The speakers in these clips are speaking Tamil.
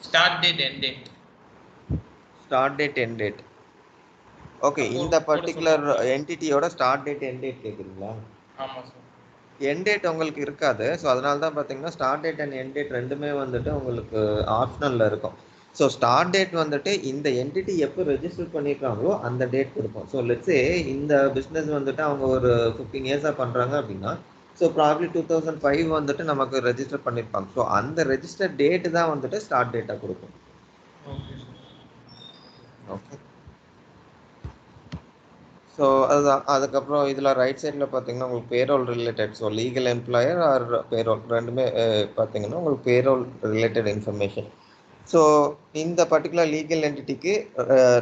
Start date end date. Start date end date. Okay, அப்போ இந்த போட பர்டிகுலர் சொல்லுவாங்க. என்டிட்டியோட ஸ்டார்ட் டேட் எண்ட் டேட் கேட்குறீங்களா? ஆமாம் சார். எண்ட் டேட் உங்களுக்கு இருக்காது. ஸோ அதனால தான் பார்த்தீங்கன்னா start date and end date ரெண்டுமே வந்துட்டு உங்களுக்கு ஆப்ஷனலில் இருக்கும். ஸோ ஸ்டார்ட் டேட் வந்துட்டு இந்த என்டிட்டி எப்போ ரெஜிஸ்டர் பண்ணியிருக்காங்களோ அந்த டேட் கொடுப்போம். ஸோ லெட்ஸே இந்த பிஸ்னஸ் வந்துட்டு அவங்க ஒரு 15 இயர்ஸாக பண்ணுறாங்க அப்படின்னா, ஸோ ப்ராப்ளி 2005 வந்துட்டு நமக்கு ரெஜிஸ்டர் பண்ணியிருப்பாங்க. ஸோ அந்த ரெஜிஸ்டர் டேட்டு தான் வந்துட்டு ஸ்டார்ட் டேட்டாக கொடுக்கும். Okay sir. ஓகே. ஸோ அதுதான். அதுக்கப்புறம் இதில் ரைட் சைடில் பார்த்தீங்கன்னா உங்களுக்கு payroll related. So legal employer or payroll ரெண்டுமே பார்த்தீங்கன்னா உங்களுக்கு பேரோல் ரிலேட்டட் இன்ஃபர்மேஷன். ஸோ இந்த பர்டிகுலர் லீகல் என்டிட்டிக்கு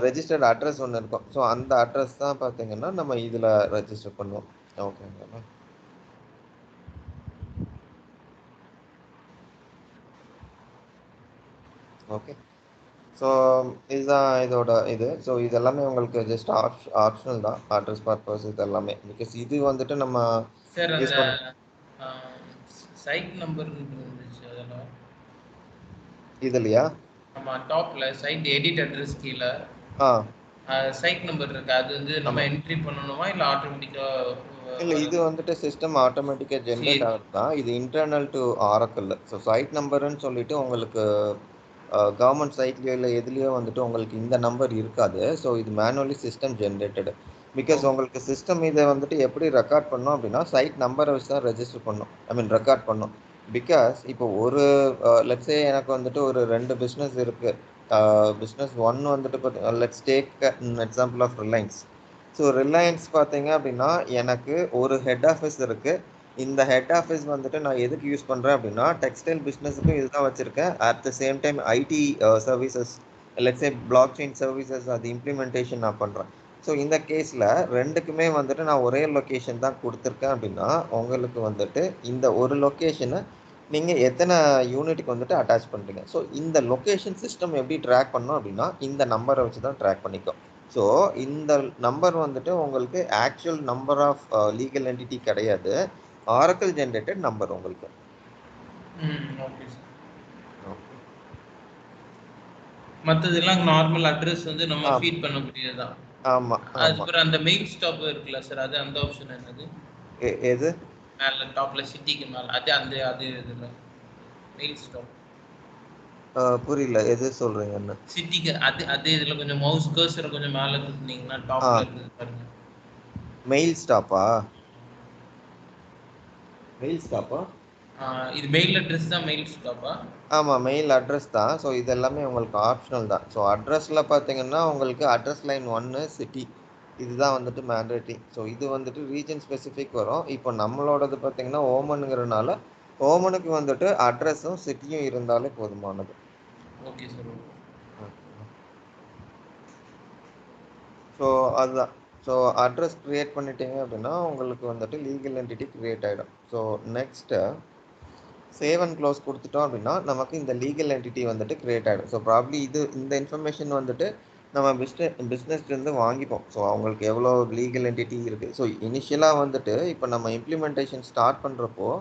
ரெஜிஸ்டர்ட் அட்ரஸ் ஒன்று இருக்கும். ஸோ அந்த அட்ரஸ் தான் பார்த்தீங்கன்னா நம்ம இதில் ரெஜிஸ்டர் பண்ணுவோம். ஓகேங்களா? ஓகே. ஸோ இதுதான் இதோட இது. ஸோ இது எல்லாமே உங்களுக்கு ஜஸ்ட் ஆப்ஷனல் தான். அட்ரஸ் பர்பஸ் இது எல்லாமே. பிகாஸ் இது வந்துட்டு நம்ம சார் அந்த யூஸ் பண்ண சைட் நம்பர் இருந்துச்சு அதெல்லாம். இதுலையா? ஆமாம், டாப்பில் சைட் எடிட் அட்ரஸ் கீழே ஆ சைட் நம்பர் இருக்கு. அது வந்து நம்ம ஆமாம். என்ட்ரி பண்ணணுமா இல்லை ஆட்டோமேட்டிக்காக இல்லை, வர? இது வந்துட்டு சிஸ்டம் ஆட்டோமேட்டிக்காக ஜென்ரேட் சரி. ஆகுது தான். இது internal to Oracle. So side நம்பருன்னு சொல்லிட்டு உங்களுக்கு கவர்மெண்ட் சைட்லேயோ இல்லை எதுலேயோ வந்துட்டு உங்களுக்கு இந்த நம்பர் இருக்காது. ஸோ இது manually system generated. Because okay. உங்களுக்கு சிஸ்டம் இதை வந்துட்டு எப்படி ரெக்கார்ட் பண்ணோம் அப்படின்னா சைட் நம்பரை வச்சு தான் ரெஜிஸ்டர் பண்ணும், ஐ மீன் ரெக்கார்ட் பண்ணும். பிகாஸ் இப்போ ஒரு லெட்ஸே எனக்கு வந்துட்டு ஒரு 2 பிஸ்னஸ் இருக்குது. பிஸ்னஸ் ஒன் வந்துட்டு let's take example of Reliance. So Reliance பார்த்தீங்க அப்படின்னா எனக்கு ஒரு ஹெட் ஆஃபீஸ் இருக்குது. இந்த ஹெட் ஆஃபீஸ் வந்துட்டு நான் எதுக்கு யூஸ் பண்ணுறேன் அப்படின்னா டெக்ஸ்டைல் பிஸ்னஸுக்கும் இதுதான் வச்சுருக்கேன். At the same time ID services, let's say block chain services, அது இம்ப்ளிமெண்டேஷன் நான் பண்ணுறேன். ஸோ இந்த கேஸில் ரெண்டுக்குமே வந்துட்டு நான் ஒரே லொக்கேஷன் தான் கொடுத்துருக்கேன் அப்படின்னா உங்களுக்கு வந்துட்டு இந்த ஒரு லொக்கேஷனை நீங்கள் எத்தனை யூனிட்டுக்கு வந்துட்டு அட்டாச் பண்ணுறீங்க. ஸோ இந்த லொக்கேஷன் சிஸ்டம் எப்படி ட்ராக் பண்ணோம் அப்படின்னா இந்த நம்பரை வச்சு தான் ட்ராக் பண்ணிக்கும். ஸோ இந்த நம்பர் வந்துட்டு உங்களுக்கு actual number of legal entity கிடையாது, ஆரக்கிள் ஜென்ரேட்டட் நம்பர் உங்களுக்கு. Okay sir. ஓகே. மற்றதெல்லாம் நார்மல் அட்ரஸ் வந்து நம்ம ஆ ஃபீட் பண்ண முடியாது தான். ஆமாம் ஆமாம். அதுக்கப்புறம் அந்த மெயில் ஸ்டாப் இருக்குல்ல சார், அது அந்த ஆப்ஷன் என்னது? எது? மேலே டாப்பில் சிட்டிக்கு மேலே அது அந்த அது இதில் மெயில் ஸ்டாப் புரியல, எது சொல்கிறீங்கன்னு. சிட்டிக்கு அது அது இதில் கொஞ்சம் மவுஸ் கர்சரை கொஞ்சம் மேலே தூக்குனீங்கன்னா ஆ, டாப்பில் இருக்குது பாருங்க. மெயில் ஸ்டாப்பா? மெயில் ஸ்டாப்பா? இது மெயில் அட்ரஸ் தான் மெயில் ஸ்டாப்பா? ஆமாம், மெயில் அட்ரஸ் தான். ஸோ இது எல்லாமே உங்களுக்கு ஆப்ஷனல் தான். ஸோ அட்ரஸில் பார்த்தீங்கன்னா உங்களுக்கு அட்ரஸ் லைன் 1 சிட்டி, இதுதான் வந்துட்டு மேண்டேட்ரி. ஸோ இது வந்துட்டு ரீஜன் ஸ்பெசிஃபிக் வரும். இப்போ நம்மளோடது பார்த்தீங்கன்னா ஓமனுங்கிறனால ஓமனுக்கு வந்துட்டு அட்ரஸும் சிட்டியும் இருந்தாலே போதுமானது. Okay sir. ஓகேவா? ஸோ அதுதான். ஸோ அட்ரஸ் க்ரியேட் பண்ணிட்டீங்க அப்படின்னா உங்களுக்கு வந்துட்டு லீகல் என்டிட்டி க்ரியேட் ஆகிடும். So next save and close கொடுத்துட்டோம் அப்படின்னா நமக்கு இந்த லீகல் என்டிட்டி வந்துட்டு க்ரியேட் ஆகிடும். ஸோ ப்ராப்ளி இந்த இன்ஃபர்மேஷன் வந்துட்டு நம்ம பிஸ்னஸ்லேருந்து வாங்கிப்போம். ஸோ அவங்களுக்கு எவ்வளோ லீகல் என்டிட்டி இருக்குது. ஸோ இனிஷியலாக வந்துட்டு இப்போ நம்ம இம்ப்ளிமெண்டேஷன் ஸ்டார்ட் பண்ணுறப்போ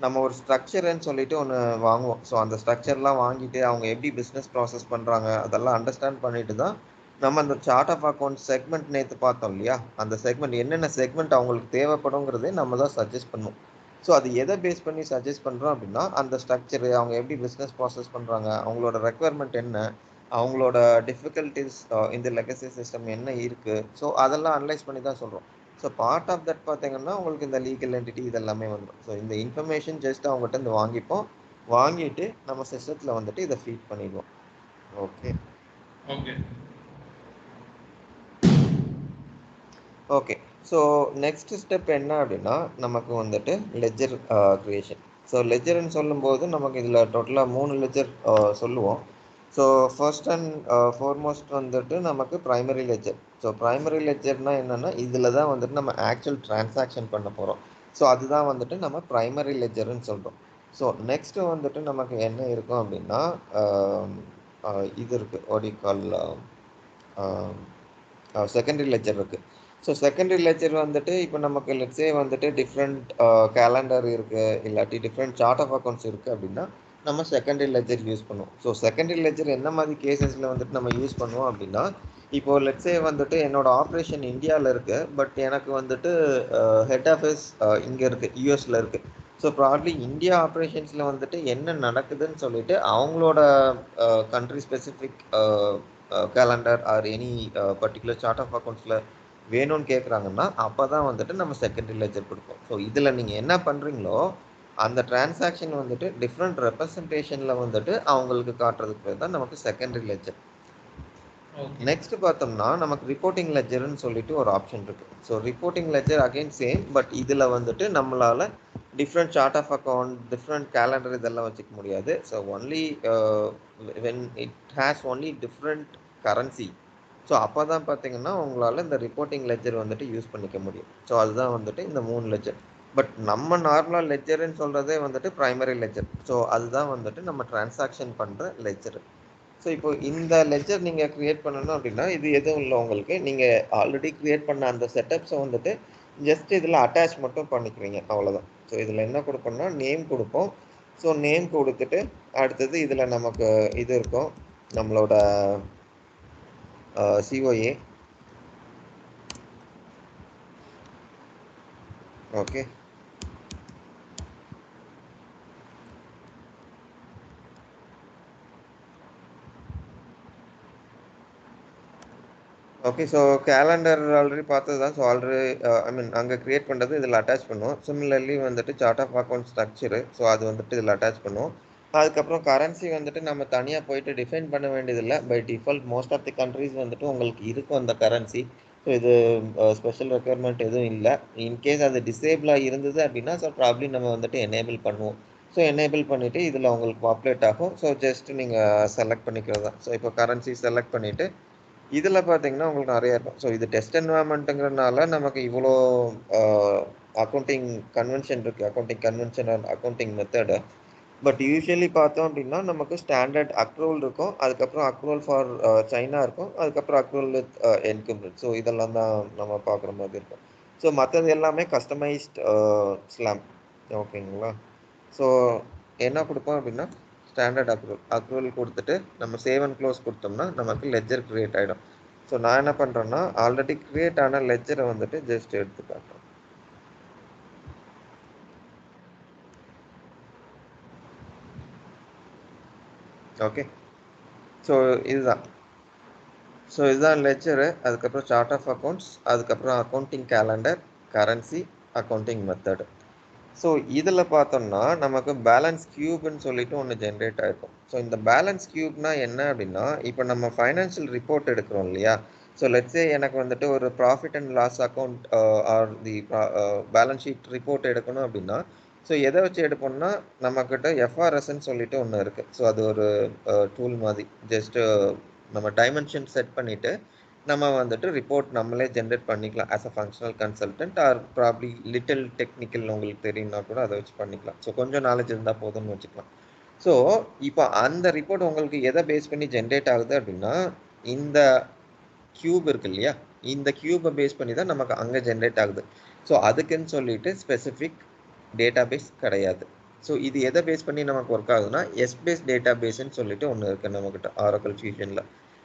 நம்ம ஒரு ஸ்ட்ரக்சர்ன்னு சொல்லிட்டு ஒன்று வாங்குவோம். ஸோ அந்த ஸ்ட்ரக்சர்லாம் வாங்கிட்டு அவங்க எப்படி பிஸ்னஸ் ப்ராசஸ் பண்ணுறாங்க அதெல்லாம் அண்டர்ஸ்டாண்ட் பண்ணிட்டு தான் நம்ம அந்த சார்ட் ஆஃப் அக்கௌண்ட் செக்மெண்ட் நேற்று பார்த்தோம் இல்லையா, அந்த செக்மெண்ட் என்னென்ன செக்மெண்ட் அவங்களுக்கு தேவைப்படுங்கிறதே நம்ம தான் சஜஸ்ட் பண்ணுவோம். ஸோ அது எதை பேஸ் பண்ணி சஜஸ்ட் பண்ணுறோம் அப்படின்னா அந்த ஸ்ட்ரக்சரு, அவங்க எப்படி பிஸ்னஸ் ப்ராசஸ் பண்ணுறாங்க, அவங்களோட ரெக்குவயர்மெண்ட் என்ன, அவங்களோட டிஃபிகல்ட்டிஸ் இந்த லெகசி சிஸ்டம் என்ன இருக்குது, ஸோ அதெல்லாம் அனலைஸ் பண்ணி தான் சொல்கிறோம். ஸோ பார்ட் ஆஃப் தட் பார்த்தீங்கன்னா உங்களுக்கு இந்த லீகல் என்டிட்டி இதெல்லாமே வந்துடும். ஸோ இந்த இன்ஃபர்மேஷன் ஜஸ்ட் அவங்ககிட்ட இருந்து வாங்கிப்போம், வாங்கிட்டு நம்ம சிஸ்டத்தில் வந்துட்டு இதை ஃபீட் பண்ணிடுவோம். Okay. Okay. Okay. So next step என்ன அப்படின்னா நமக்கு வந்துட்டு லெஜர் க்ரியேஷன். ஸோ லெஜர்ன்னு சொல்லும்போது நமக்கு இதில் டோட்டலாக 3 லெஜர் சொல்லுவோம். ஸோ ஃபர்ஸ்ட் அண்ட் ஃபார்மோஸ்ட் வந்துட்டு நமக்கு ப்ரைமரி லெஜர். ஸோ ப்ரைமரி லெஜர்னால் என்னென்னா இதில் தான் வந்துட்டு நம்ம ஆக்சுவல் டிரான்சாக்ஷன் பண்ண போகிறோம். ஸோ அதுதான் வந்துட்டு நம்ம ப்ரைமரி லெஜர்ன்னு சொல்கிறோம். ஸோ நெக்ஸ்ட்டு வந்துட்டு நமக்கு என்ன இருக்கும் அப்படின்னா இது இருக்குது, ஓடிகால் செகண்டரி லெஜர் இருக்குது. ஸோ செகண்டரி லெஜர் வந்துட்டு இப்போ நமக்கு லெட்ஸே வந்துட்டு டிஃப்ரெண்ட் கேலண்டர் இருக்குது, இல்லாட்டி டிஃப்ரெண்ட் சார்ட் ஆஃப் அக்கௌண்ட்ஸ் இருக்குது அப்படின்னா நம்ம செகண்டரி லெஜர் யூஸ் பண்ணுவோம். ஸோ செகண்டரி லெஜர் என்ன மாதிரி கேசஸில் வந்துட்டு நம்ம யூஸ் பண்ணுவோம் அப்படின்னா, இப்போ லெட்ஸே வந்துட்டு என்னோட ஆப்ரேஷன் இந்தியாவில் இருக்கு, பட் எனக்கு வந்துட்டு ஹெட் ஆஃபீஸ் இங்கே இருக்கு, யூஎஸ்ல இருக்கு. ஸோ ப்ராப்ளி இந்தியா ஆப்ரேஷன்ஸில் வந்துட்டு என்ன நடக்குதுன்னு சொல்லிட்டு அவங்களோட country specific calendar or any particular chart of அக்கௌண்ட்ஸில் வேணும்னு கேட்குறாங்கன்னா அப்போ தான் வந்துட்டு நம்ம செகண்டரி லெஜர் கொடுப்போம். ஸோ இதில் நீங்கள் என்ன பண்ணுறீங்களோ அந்த டிரான்சாக்ஷன் வந்துட்டு டிஃப்ரெண்ட் ரெப்ரசன்டேஷனில் வந்துட்டு அவங்களுக்கு காட்டுறதுக்கு பேர் தான் நமக்கு செகண்டரி லெஜர். நெக்ஸ்ட் பார்த்தோம்னா நமக்கு ரிப்போர்ட்டிங் லெஜர்னு சொல்லிட்டு ஒரு ஆப்ஷன் இருக்கு. So reporting ledger again same, but இதில் வந்துட்டு நம்மளால different chart of account, different calendar இதெல்லாம் வச்சுக்க முடியாது. So only when it has only different currency, so அப்போ தான் பார்த்தீங்கன்னா உங்களால் இந்த ரிப்போர்ட்டிங் லெஜர் வந்துட்டு யூஸ் பண்ணிக்க முடியும். ஸோ அதுதான் வந்துட்டு இந்த 3 லெஜர். பட் நம்ம நார்மலாக லெஜர்ன்னு சொல்கிறதே வந்துட்டு ப்ரைமரி லெஜர். ஸோ அதுதான் வந்துட்டு நம்ம டிரான்சாக்ஷன் பண்ணுற லெஜர். ஸோ இப்போ இந்த லெஜர் நீங்கள் க்ரியேட் பண்ணணும் அப்படின்னா இது எதுவும் இல்லை, உங்களுக்கு நீங்கள் ஆல்ரெடி க்ரியேட் பண்ண அந்த செட்டப்ஸை வந்துட்டு ஜஸ்ட் இதில் அட்டாச் மட்டும் பண்ணிக்கிறீங்க, அவ்வளோதான். ஸோ இதில் என்ன கொடுப்போம்னா நேம் கொடுப்போம். ஸோ நேம் கொடுத்துட்டு அடுத்தது இதில் நமக்கு இது இருக்கும், நம்மளோட COA. Okay, okay. So calendar already பார்த்தது தான். ஸோ ஆல்ரெடி அங்கே க்ரியேட் பண்ணுறது இதில் அட்டாச் பண்ணுவோம். சிமிலர்லி வந்துட்டு chart of account structure, so அது வந்துட்டு இதில் அட்டாச் பண்ணுவோம். அதுக்கப்புறம் கரன்சி வந்துட்டு நம்ம தனியாக போயிட்டு டிஃபைன் பண்ண வேண்டியதில்லை. By default most of the countries வந்துட்டு உங்களுக்கு இருக்கும் அந்த கரன்சி. ஸோ இது ஸ்பெஷல் ரெக்குயர்மெண்ட் எதுவும் இல்லை. இன்கேஸ் அது டிசேபிளாக இருந்தது அப்படின்னா ஸோ ப்ராப்ளி நம்ம வந்துட்டு எனேபிள் பண்ணுவோம். ஸோ எனேபிள் பண்ணிவிட்டு இதில் உங்களுக்கு பாப்புலேட் ஆகும். ஸோ ஜஸ்ட் நீங்கள் செலக்ட் பண்ணிக்கிறது தான். ஸோ இப்போ கரன்சி செலக்ட் பண்ணிவிட்டு இதில் பார்த்தீங்கன்னா உங்களுக்கு நிறைய இருக்கும். ஸோ இது டெஸ்ட் என்வரான்மெண்ட்டுங்கிறதுனால நமக்கு இவ்வளோ அக்கௌண்டிங் கன்வென்ஷன் இருக்குது, accounting convention and accounting method. But usually பார்த்தோம் அப்படின்னா நமக்கு ஸ்டாண்டர்ட் அக்ரூவல் இருக்கும், அதுக்கப்புறம் அக்ரூவல் ஃபார் சைனா இருக்கும், அதுக்கப்புறம் அக்ரூவல் வித் என்கம்ப்ரட். ஸோ இதெல்லாம் தான் நம்ம பார்க்குற மாதிரி இருக்கும். ஸோ மற்றது எல்லாமே கஸ்டமைஸ்ட் ஸ்லாம். ஓகேங்களா? ஸோ என்ன கொடுப்போம் அப்படின்னா ஸ்டாண்டர்ட் அக்ரூவல் கொடுத்துட்டு நம்ம சேவ் அண்ட் க்ளோஸ் கொடுத்தோம்னா நமக்கு லெஜர் க்ரியேட் ஆகிடும். ஸோ நான் என்ன பண்ணுறேன்னா ஆல்ரெடி க்ரியேட் ஆன லெஜரை வந்துட்டு ஜஸ்ட் எடுத்து காட்டுறேன். ஓகே, ஸோ இதுதான். ஸோ இதுதான் லெஜரு, அதுக்கப்புறம் சார்ட் ஆஃப் அக்கௌண்ட்ஸ், அதுக்கப்புறம் accounting calendar, currency, accounting method. So இதில் பார்த்தோம்னா நமக்கு பேலன்ஸ் கியூப்னு சொல்லிட்டு ஒன்று ஜென்ரேட் ஆகிருக்கும். ஸோ இந்த பேலன்ஸ் கியூப்னா என்ன அப்படின்னா இப்போ நம்ம ஃபைனான்ஷியல் ரிப்போர்ட் எடுக்கிறோம் இல்லையா? ஸோ லெட்ஸே எனக்கு வந்துட்டு ஒரு profit and loss account or the balance sheet report எடுக்கணும் அப்படின்னா ஸோ எதை வச்சு எடுப்போம்னா நம்மக்கிட்ட எஃப்ஆர்எஸ்ன்னு சொல்லிட்டு ஒன்று இருக்குது. ஸோ அது ஒரு டூல் மாதிரி. ஜஸ்ட்டு நம்ம டைமென்ஷன் செட் பண்ணிவிட்டு நம்ம வந்துட்டு ரிப்போர்ட் நம்மளே ஜென்ரேட் பண்ணிக்கலாம் as a functional consultant or probably little technical உங்களுக்கு தெரியும்னா கூட அதை வச்சு பண்ணிக்கலாம். ஸோ கொஞ்சம் நாலேஜ் இருந்தால் போதும்னு வச்சுக்கலாம். ஸோ இப்போ அந்த ரிப்போர்ட் உங்களுக்கு எதை பேஸ் பண்ணி ஜென்ரேட் ஆகுது அப்படின்னா இந்த கியூப் இருக்கு இல்லையா, இந்த கியூபை பேஸ் பண்ணி தான் நமக்கு அங்கே ஜென்ரேட் ஆகுது. ஸோ அதுக்குன்னு சொல்லிட்டு ஸ்பெசிஃபிக் டேட்டா பேஸ் கிடையாது. ஸோ இது எதை பேஸ் பண்ணி நமக்கு ஒர்க் ஆகுதுன்னா எஸ்பேஸ் டேட்டா பேஸ்ன்னு சொல்லிட்டு ஒன்று இருக்குது நம்மக்கிட்ட ஆரக்கிள் ஃபியூஷனில்.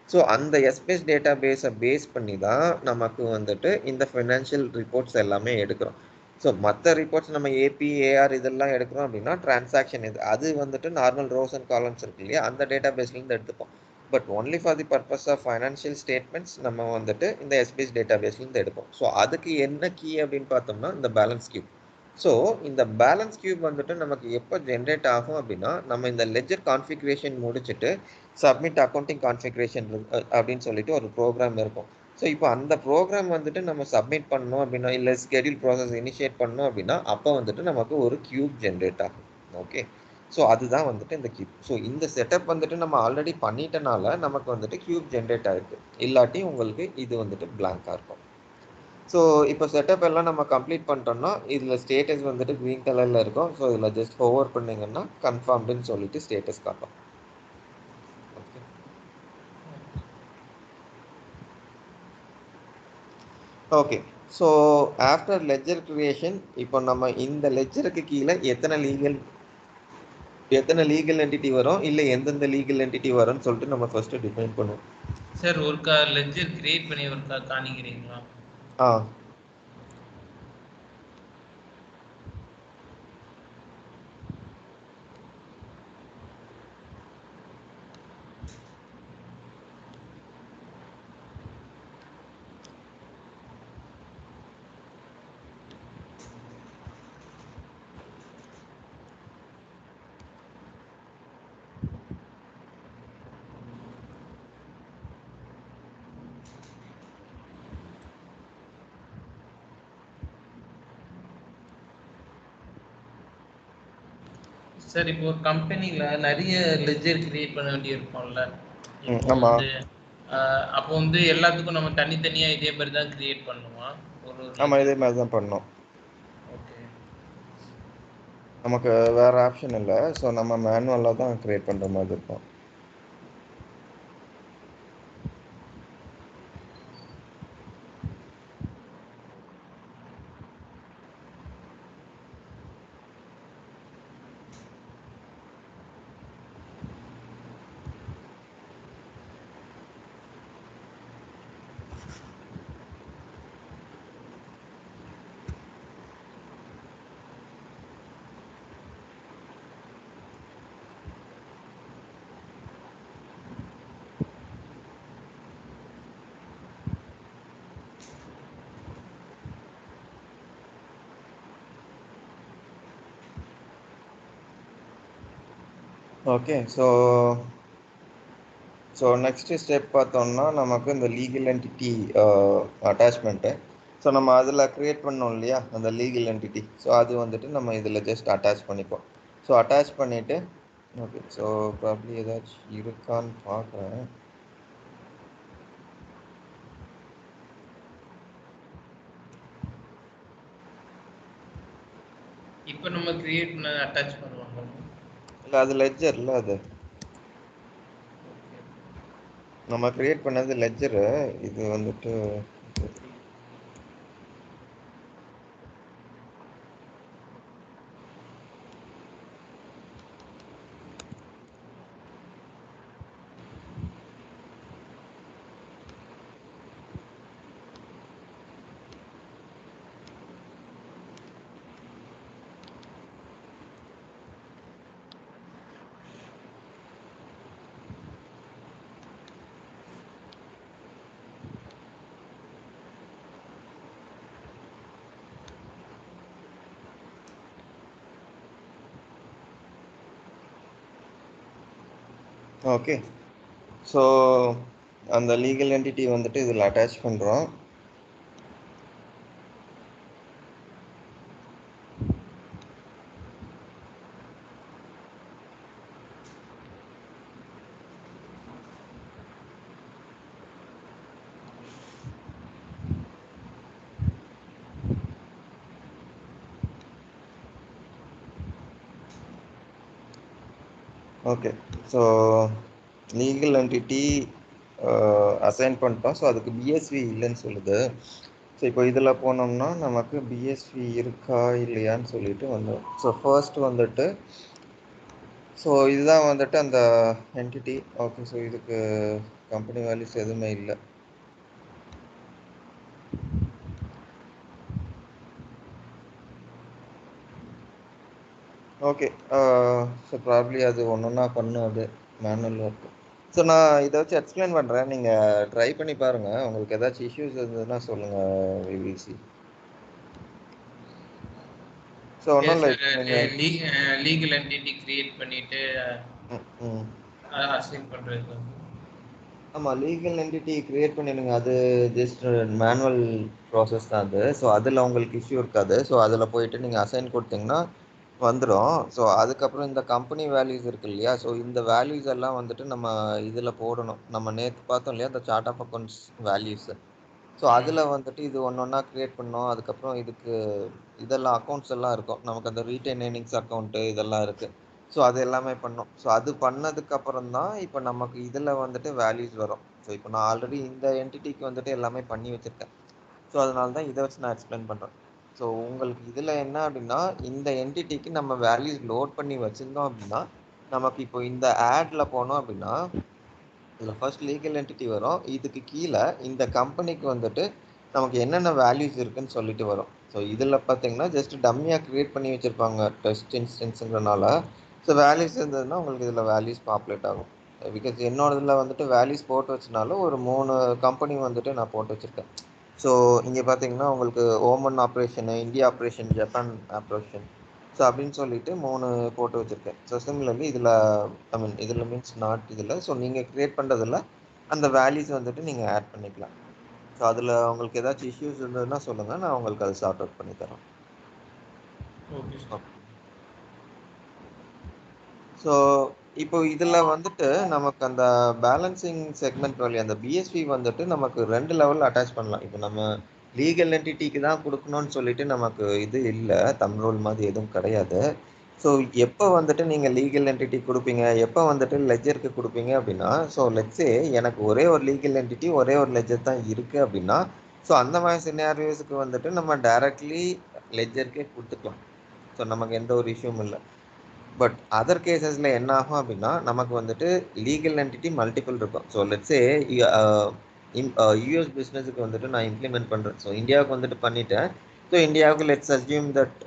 ஸோ அந்த எஸ்பேஸ் டேட்டா பேஸை பேஸ் பண்ணி தான் நமக்கு வந்துட்டு இந்த ஃபினான்ஷியல் ரிப்போர்ட்ஸ் எல்லாமே எடுக்கிறோம். ஸோ மற்ற ரிப்போர்ட்ஸ் நம்ம ஏபி ஏஆர் இதெல்லாம் எடுக்கிறோம் அப்படின்னா டிரான்சாக்ஷன் இது அது வந்துட்டு நார்மல் ரோஸ் அண்ட் காலம்ஸ் இருக்கு இல்லையா, அந்த டேட்டா பேஸ்லேருந்து எடுத்துப்போம். But only for the purpose of financial statements நம்ம வந்துட்டு இந்த எஸ்பிஎஸ் டேட்டா பேஸ்லேருந்து எடுப்போம். ஸோ அதுக்கு என்ன கீ அப்படின்னு பார்த்தோம்னா இந்த பேலன்ஸ் கியூப். ஸோ இந்த பேலன்ஸ் கியூப் வந்துட்டு நமக்கு எப்போ ஜென்ரேட் ஆகும் அப்படின்னா நம்ம இந்த லெஜர் கான்ஃபிகரேஷன் முடிச்சுட்டு சப்மிட் அக்கௌண்டிங் கான்ஃபிகரேஷன் அப்படின்னு சொல்லிட்டு ஒரு ப்ரோக்ராம் இருக்கும். ஸோ இப்போ அந்த ப்ரோக்ராம் வந்துட்டு நம்ம சப்மிட் பண்ணோம் அப்படின்னா இல்லை ஸ்கெடியூல் ப்ராசஸ் இனிஷியேட் பண்ணோம் அப்படின்னா அப்போ வந்துட்டு நமக்கு ஒரு கியூப் ஜென்ரேட் ஆகும். ஓகே, ஸோ அதுதான் வந்துட்டு இந்த கியூப். ஸோ இந்த செட்டப் வந்துட்டு நம்ம ஆல்ரெடி பண்ணிட்டனால நமக்கு வந்துட்டு கியூப் ஜென்ரேட் ஆயிருக்கு, இல்லாட்டி உங்களுக்கு இது வந்துட்டு பிளாங்காக இருக்கும். ஸோ இப்போ செட்டப் எல்லாம் நம்ம கம்ப்ளீட் பண்ணிட்டோம்னா இதில் ஸ்டேட்டஸ் வந்துட்டு க்ரீன் கலரில் இருக்கும். ஸோ இதில் ஜஸ்ட் ஹோவர் பண்ணிங்கன்னா கன்ஃபார்ம்டுன்னு சொல்லிட்டு ஸ்டேட்டஸ் காட்டும். Okay, okay. So after ledger creation இப்போ நம்ம இந்த லெஜருக்கு கீழே எத்தனை லீகல் எத்தனை லீகல் என்டிட்டி வரும் இல்லை எந்தெந்த லீகல் என்டிட்டி வரும்னு சொல்லிட்டு நம்ம ஃபர்ஸ்ட் டிஃபைன் பண்ணுவோம். சார் ஒருக்கா லெட்ஜர் கிரியேட் பண்ணி ஒருக்கா காணிக்கிறீங்களா? ஆ சார் இப்போ ஒரு கம்பெனில நிறைய லெட்ஜர் கிரியேட் பண்ண வேண்டி இருக்கும்ல. இப்போ ஆமா வந்து அப்போ வந்து எல்லாத்துக்கும் நம்ம தனித்தனியா இதே மாதிரி தான் கிரியேட் பண்ணுமா? ஒரு ஒரு ஆமா இதே லெட்ஜர். மாதிரி தான் பண்ணோம். ஓகே. நமக்கு வேற ஆப்ஷன் இல்லை. ஸோ நம்ம மேனுவலாக தான் கிரியேட் பண்ணுற மாதிரி இருக்கும். ஓகே. ஸோ நெக்ஸ்ட் ஸ்டெப் பார்த்தோம்னா நமக்கு இந்த லீகல் என்டிட்டி அட்டாச்மெண்ட்டு. ஸோ நம்ம அதில் க்ரியேட் பண்ணோம் இல்லையா அந்த லீகல் என்டிட்டி. ஸோ அது வந்துட்டு நம்ம இதில் ஜஸ்ட் அட்டாச் பண்ணிப்போம். ஸோ அட்டாச் பண்ணிவிட்டு ஓகே. ஸோ ப்ராப்ளி ஏதாச்சும் இருக்கான்னு பார்க்குறேன். இப்போ நம்ம கிரியேட் பண்ண அட்டாச் பண்ணுவாங்க. இல்லை அது லெட்ஜர் இல்லை. அது நம்ம க்ரியேட் பண்ணது லெட்ஜரு. இது வந்துட்டு ஓகே. ஸோ அந்த லீகல் என்டிட்டி வந்துட்டு இதில் அட்டாச் பண்ணுறோம். Okay. So legal entity assign பண்ணிட்டோம். ஸோ அதுக்கு பிஎஸ்வி இல்லைன்னு சொல்லுது. ஸோ இப்போ இதில் போனோம்னா நமக்கு பிஎஸ்வி இருக்கா இல்லையான்னு சொல்லிட்டு வந்துடும். ஸோ ஃபர்ஸ்ட் வந்துட்டு ஸோ இதுதான் வந்துட்டு அந்த என்டிட்டி. ஓகே. ஸோ இதுக்கு கம்பெனி வேல்யூஸ் எதுவுமே இல்லை. ஓகே. ஸோ ப்ராப்ளி அது ஒன்றா பண்ணும். அது மேனுவல் ஒர்க்கு. ஸோ நான் இதை வச்சு எக்ஸ்பிளைன் பண்ணுறேன். நீங்கள் ட்ரை பண்ணி பாருங்கள். உங்களுக்கு ஏதாச்சும் இஷ்யூஸ் இருந்ததுன்னா சொல்லுங்கள். விவிசி. ஸோ ஒன்றும் இல்லை. இப்போ நீங்கள் லீகல் என்டிட்டி கிரியேட் பண்ணிட்டு ம் அசைன் பண்றது. ஆமாம் லீகல் என்டிட்டி க்ரியேட் பண்ணிடுங்க. அது ஜஸ்ட் மேனுவல் ப்ராசஸ் தான் அது. ஸோ அதில் உங்களுக்கு இஷ்யூ இருக்காது. ஸோ அதில் போயிட்டு நீங்கள் அசைன் கொடுத்தீங்கன்னா வந்துடும். ஸோ அதுக்கப்புறம் இந்த கம்பெனி வேல்யூஸ் இருக்கு இல்லையா. ஸோ இந்த வேல்யூஸ் எல்லாம் வந்துட்டு நம்ம இதில் போடணும். நம்ம நேற்று பார்த்தோம் இல்லையா இந்த chart of accounts values. So அதில் வந்துட்டு இது ஒன்றா க்ரியேட் பண்ணோம். அதுக்கப்புறம் இதுக்கு இதெல்லாம் அக்கௌண்ட்ஸ் எல்லாம் இருக்கும். நமக்கு அந்த ரீட்டைன் ஏர்னிங்ஸ் அக்கௌண்ட்டு இதெல்லாம் இருக்குது. ஸோ அது எல்லாமே பண்ணோம். ஸோ அது பண்ணதுக்கப்புறம் தான் இப்போ நமக்கு இதில் வந்துட்டு வேல்யூஸ் வரும். ஸோ இப்போ நான் ஆல்ரெடி இந்த என்டிட்டிக்கு வந்துட்டு எல்லாமே பண்ணி வச்சுருக்கேன். ஸோ அதனால தான் இதை வச்சு நான் எக்ஸ்பிளைன் பண்ணுறேன். ஸோ உங்களுக்கு இதில் என்ன அப்படின்னா இந்த என்டிட்டிக்கு நம்ம வேல்யூஸ் லோட் பண்ணி வச்சுருந்தோம் அப்படின்னா நமக்கு இப்போ இந்த ஆடில் போனோம் அப்படின்னா இதில் ஃபர்ஸ்ட் லீகல் என்டிட்டி வரும். இதுக்கு கீழே இந்த கம்பெனிக்கு வந்துட்டு நமக்கு என்னென்ன வேல்யூஸ் இருக்குன்னு சொல்லிட்டு வரும். ஸோ இதில் பார்த்தீங்கன்னா ஜஸ்ட் டம்மியாக க்ரியேட் பண்ணி வச்சுருப்பாங்க டெஸ்ட் இன்ஸ்டன்ஸுங்கிறனால. ஸோ வேல்யூஸ் இருந்ததுன்னா உங்களுக்கு இதில் வேல்யூஸ் பாப்புலேட் ஆகும். பிகாஸ் என்னோட இதில் வந்துட்டு வேல்யூஸ் போட்டு வச்சனாலும் ஒரு 3 கம்பெனி வந்துட்டு நான் போட்டு வச்சுருக்கேன். ஸோ இங்கே பார்த்தீங்கன்னா உங்களுக்கு Oman operation, India operation, Japan operation, so அப்படின்னு சொல்லிட்டு 3 போட்டு வச்சுருக்கேன். ஸோ சிமிலர்லி இதில் ஐ மீன் இதில் மீன்ஸ் நாட் இதில். ஸோ நீங்கள் க்ரியேட் பண்ணுறதில் அந்த வேல்யூஸ் வந்துட்டு நீங்கள் ஆட் பண்ணிக்கலாம். ஸோ அதில் உங்களுக்கு ஏதாச்சும் இஷ்யூஸ் இருந்ததுன்னா சொல்லுங்கள், நான் உங்களுக்கு அதை சார்ட் அவுட் பண்ணி தரேன். Okay sir. ஸோ இப்போ இதில் வந்துட்டு நமக்கு அந்த பேலன்சிங் செக்மெண்ட் வழி அந்த பிஎஸ்வி வந்துட்டு நமக்கு 2 லெவலில் அட்டாச் பண்ணலாம். இப்போ நம்ம லீகல் என்டிட்டிக்கு தான் கொடுக்கணும்னு சொல்லிட்டு நமக்கு இது இல்லை, தம் ரூல் மாதிரி எதுவும் கிடையாது. ஸோ எப்போ வந்துட்டு நீங்கள் லீகல் என்டிட்டி கொடுப்பீங்க, எப்போ வந்துட்டு லெஜருக்கு கொடுப்பீங்க அப்படின்னா, ஸோ லெட்ஸே எனக்கு ஒரே ஒரு லீகல் என்டிட்டி ஒரே ஒரு லெஜர் தான் இருக்குது அப்படின்னா, ஸோ அந்த மாதிரி சினாரியோஸுக்கு வந்துட்டு நம்ம டைரக்ட்லி லெஜருக்கே கொடுத்துக்கலாம். ஸோ நமக்கு எந்த ஒரு இஷ்யூவும் இல்லை. பட் அதர் கேசஸில் என்ன ஆகும் அப்படின்னா நமக்கு வந்துட்டு லீகல் என்டிட்டி மல்டிபிள் இருக்கும். ஸோ லெட்ஸே யூஎஸ் பிஸ்னஸுக்கு வந்துட்டு நான் இம்ப்ளிமெண்ட் பண்ணுறேன். ஸோ இந்தியாவுக்கு வந்துட்டு பண்ணிட்டேன். ஸோ இந்தியாவுக்கு லெட்ஸ் அஸ்யூம் தட்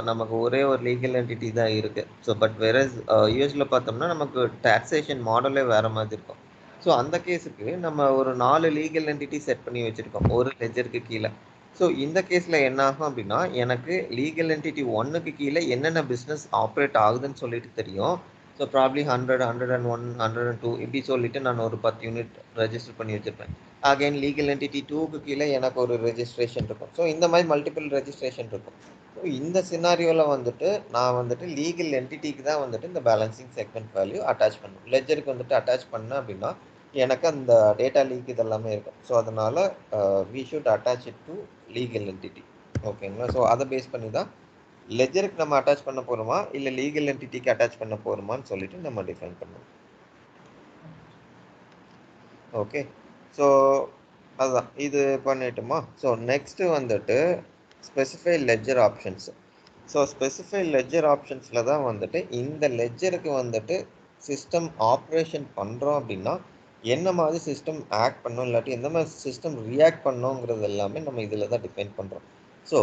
நமக்கு ஒரே ஒரு லீகல் என்டிட்டி தான் இருக்குது. ஸோ பட் வேற யூஎஸில் பார்த்தோம்னா நமக்கு டாக்ஸேஷன் மாடலே வேறு மாதிரி இருக்கும். ஸோ அந்த கேஸுக்கு நம்ம ஒரு 4 லீகல் என்டிட்டி செட் பண்ணி வச்சுருக்கோம் ஒரு லெஜருக்கு கீழே. ஸோ இந்த கேஸில் என்ன ஆகும் அப்படின்னா எனக்கு லீகல் என்டிட்டி 1க்கு கீழே என்னென்ன பிஸ்னஸ் ஆப்ரேட் ஆகுதுன்னு சொல்லிட்டு தெரியும். ஸோ ப்ராப்ளி 100, 101, 102 இப்படி சொல்லிட்டு நான் ஒரு 10 யூனிட் ரெஜிஸ்டர் பண்ணி வச்சுருப்பேன். அகைன் லீகல் என்டிட்டி 2க்கு கீழே எனக்கு ஒரு ரெஜிஸ்ட்ரேஷன் இருக்கும். ஸோ இந்த மாதிரி மல்டிபிள் ரெஜிஸ்ட்ரேஷன் இருக்கும். ஸோ இந்த சினாரியோவில் வந்துட்டு நான் வந்துட்டு லீகல் என்டிட்டிக்கு தான் வந்துட்டு இந்த பேலன்சிங் செக்மெண்ட் வேல்யூ அட்டாச் பண்ணணும். லெஜருக்கு வந்துட்டு அட்டாச் பண்ணேன் அப்படின்னா எனக்கு அந்த டேட்டா லீக் இதெல்லாமே இருக்கும். ஸோ அதனால we should attach it to legal entity. ஓகேங்களா? ஸோ அதை பேஸ் பண்ணி தான் லெஜருக்கு நம்ம அட்டாச் பண்ண போகிறோமா இல்லை லீகல் என்டிட்டிக்கு அட்டாச் பண்ண போகிறோமான்னு சொல்லிட்டு நம்ம டிஃபைன் பண்ணுவோம். ஓகே, ஸோ அதுதான் இது பண்ணிட்டுமா. ஸோ நெக்ஸ்ட்டு வந்துட்டு specify ledger options. So specify ledger ஆப்ஷன்ஸில் தான் வந்துட்டு இந்த லெஜருக்கு வந்துட்டு சிஸ்டம் ஆப்ரேஷன் பண்ணுறோம் அப்படின்னா என்ன மாதிரி சிஸ்டம் ஆக்ட் பண்ணும், இல்லாட்டி எந்த மாதிரி சிஸ்டம் ரியாக்ட் பண்ணுங்கிறது எல்லாமே நம்ம இதில் தான் டிபெண்ட் பண்ணுறோம். ஸோ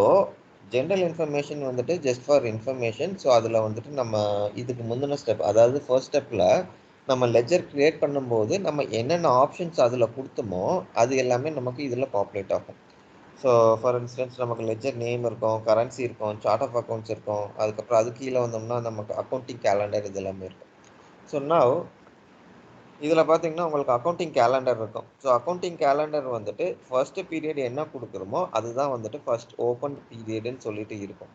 ஜென்ரல் இன்ஃபர்மேஷன் வந்துட்டு ஜஸ்ட் ஃபார் இன்ஃபர்மேஷன். ஸோ அதில் வந்துட்டு நம்ம இதுக்கு முந்தின ஸ்டெப், அதாவது ஃபர்ஸ்ட் ஸ்டெப்பில் நம்ம லெஜர் கிரியேட் பண்ணும்போது நம்ம என்னென்ன ஆப்ஷன்ஸ் அதில் கொடுத்தோமோ அது எல்லாமே நமக்கு இதில் பாப்புலேட் ஆகும். ஸோ ஃபார் இன்ஸ்டன்ஸ் நமக்கு லெஜர் நேம் இருக்கும், கரன்சி இருக்கும், சார்ட் ஆஃப் அக்கௌண்ட்ஸ் இருக்கும், அதுக்கப்புறம் அது கீழே வந்தோம்னா நமக்கு அக்கௌண்டிங் கேலண்டர் இது எல்லாமே இருக்கும். ஸோ நவ் இதில் பார்த்தீங்கன்னா உங்களுக்கு அக்கௌண்டிங் கேலண்டர் இருக்கும். ஸோ அக்கௌண்டிங் கேலண்டர் வந்துட்டு ஃபர்ஸ்ட் பீரியட் என்ன கொடுக்குறோமோ அதுதான் வந்துட்டு ஃபர்ஸ்ட் ஓப்பன் பீரியடுன்னு சொல்லிட்டு இருக்கும்.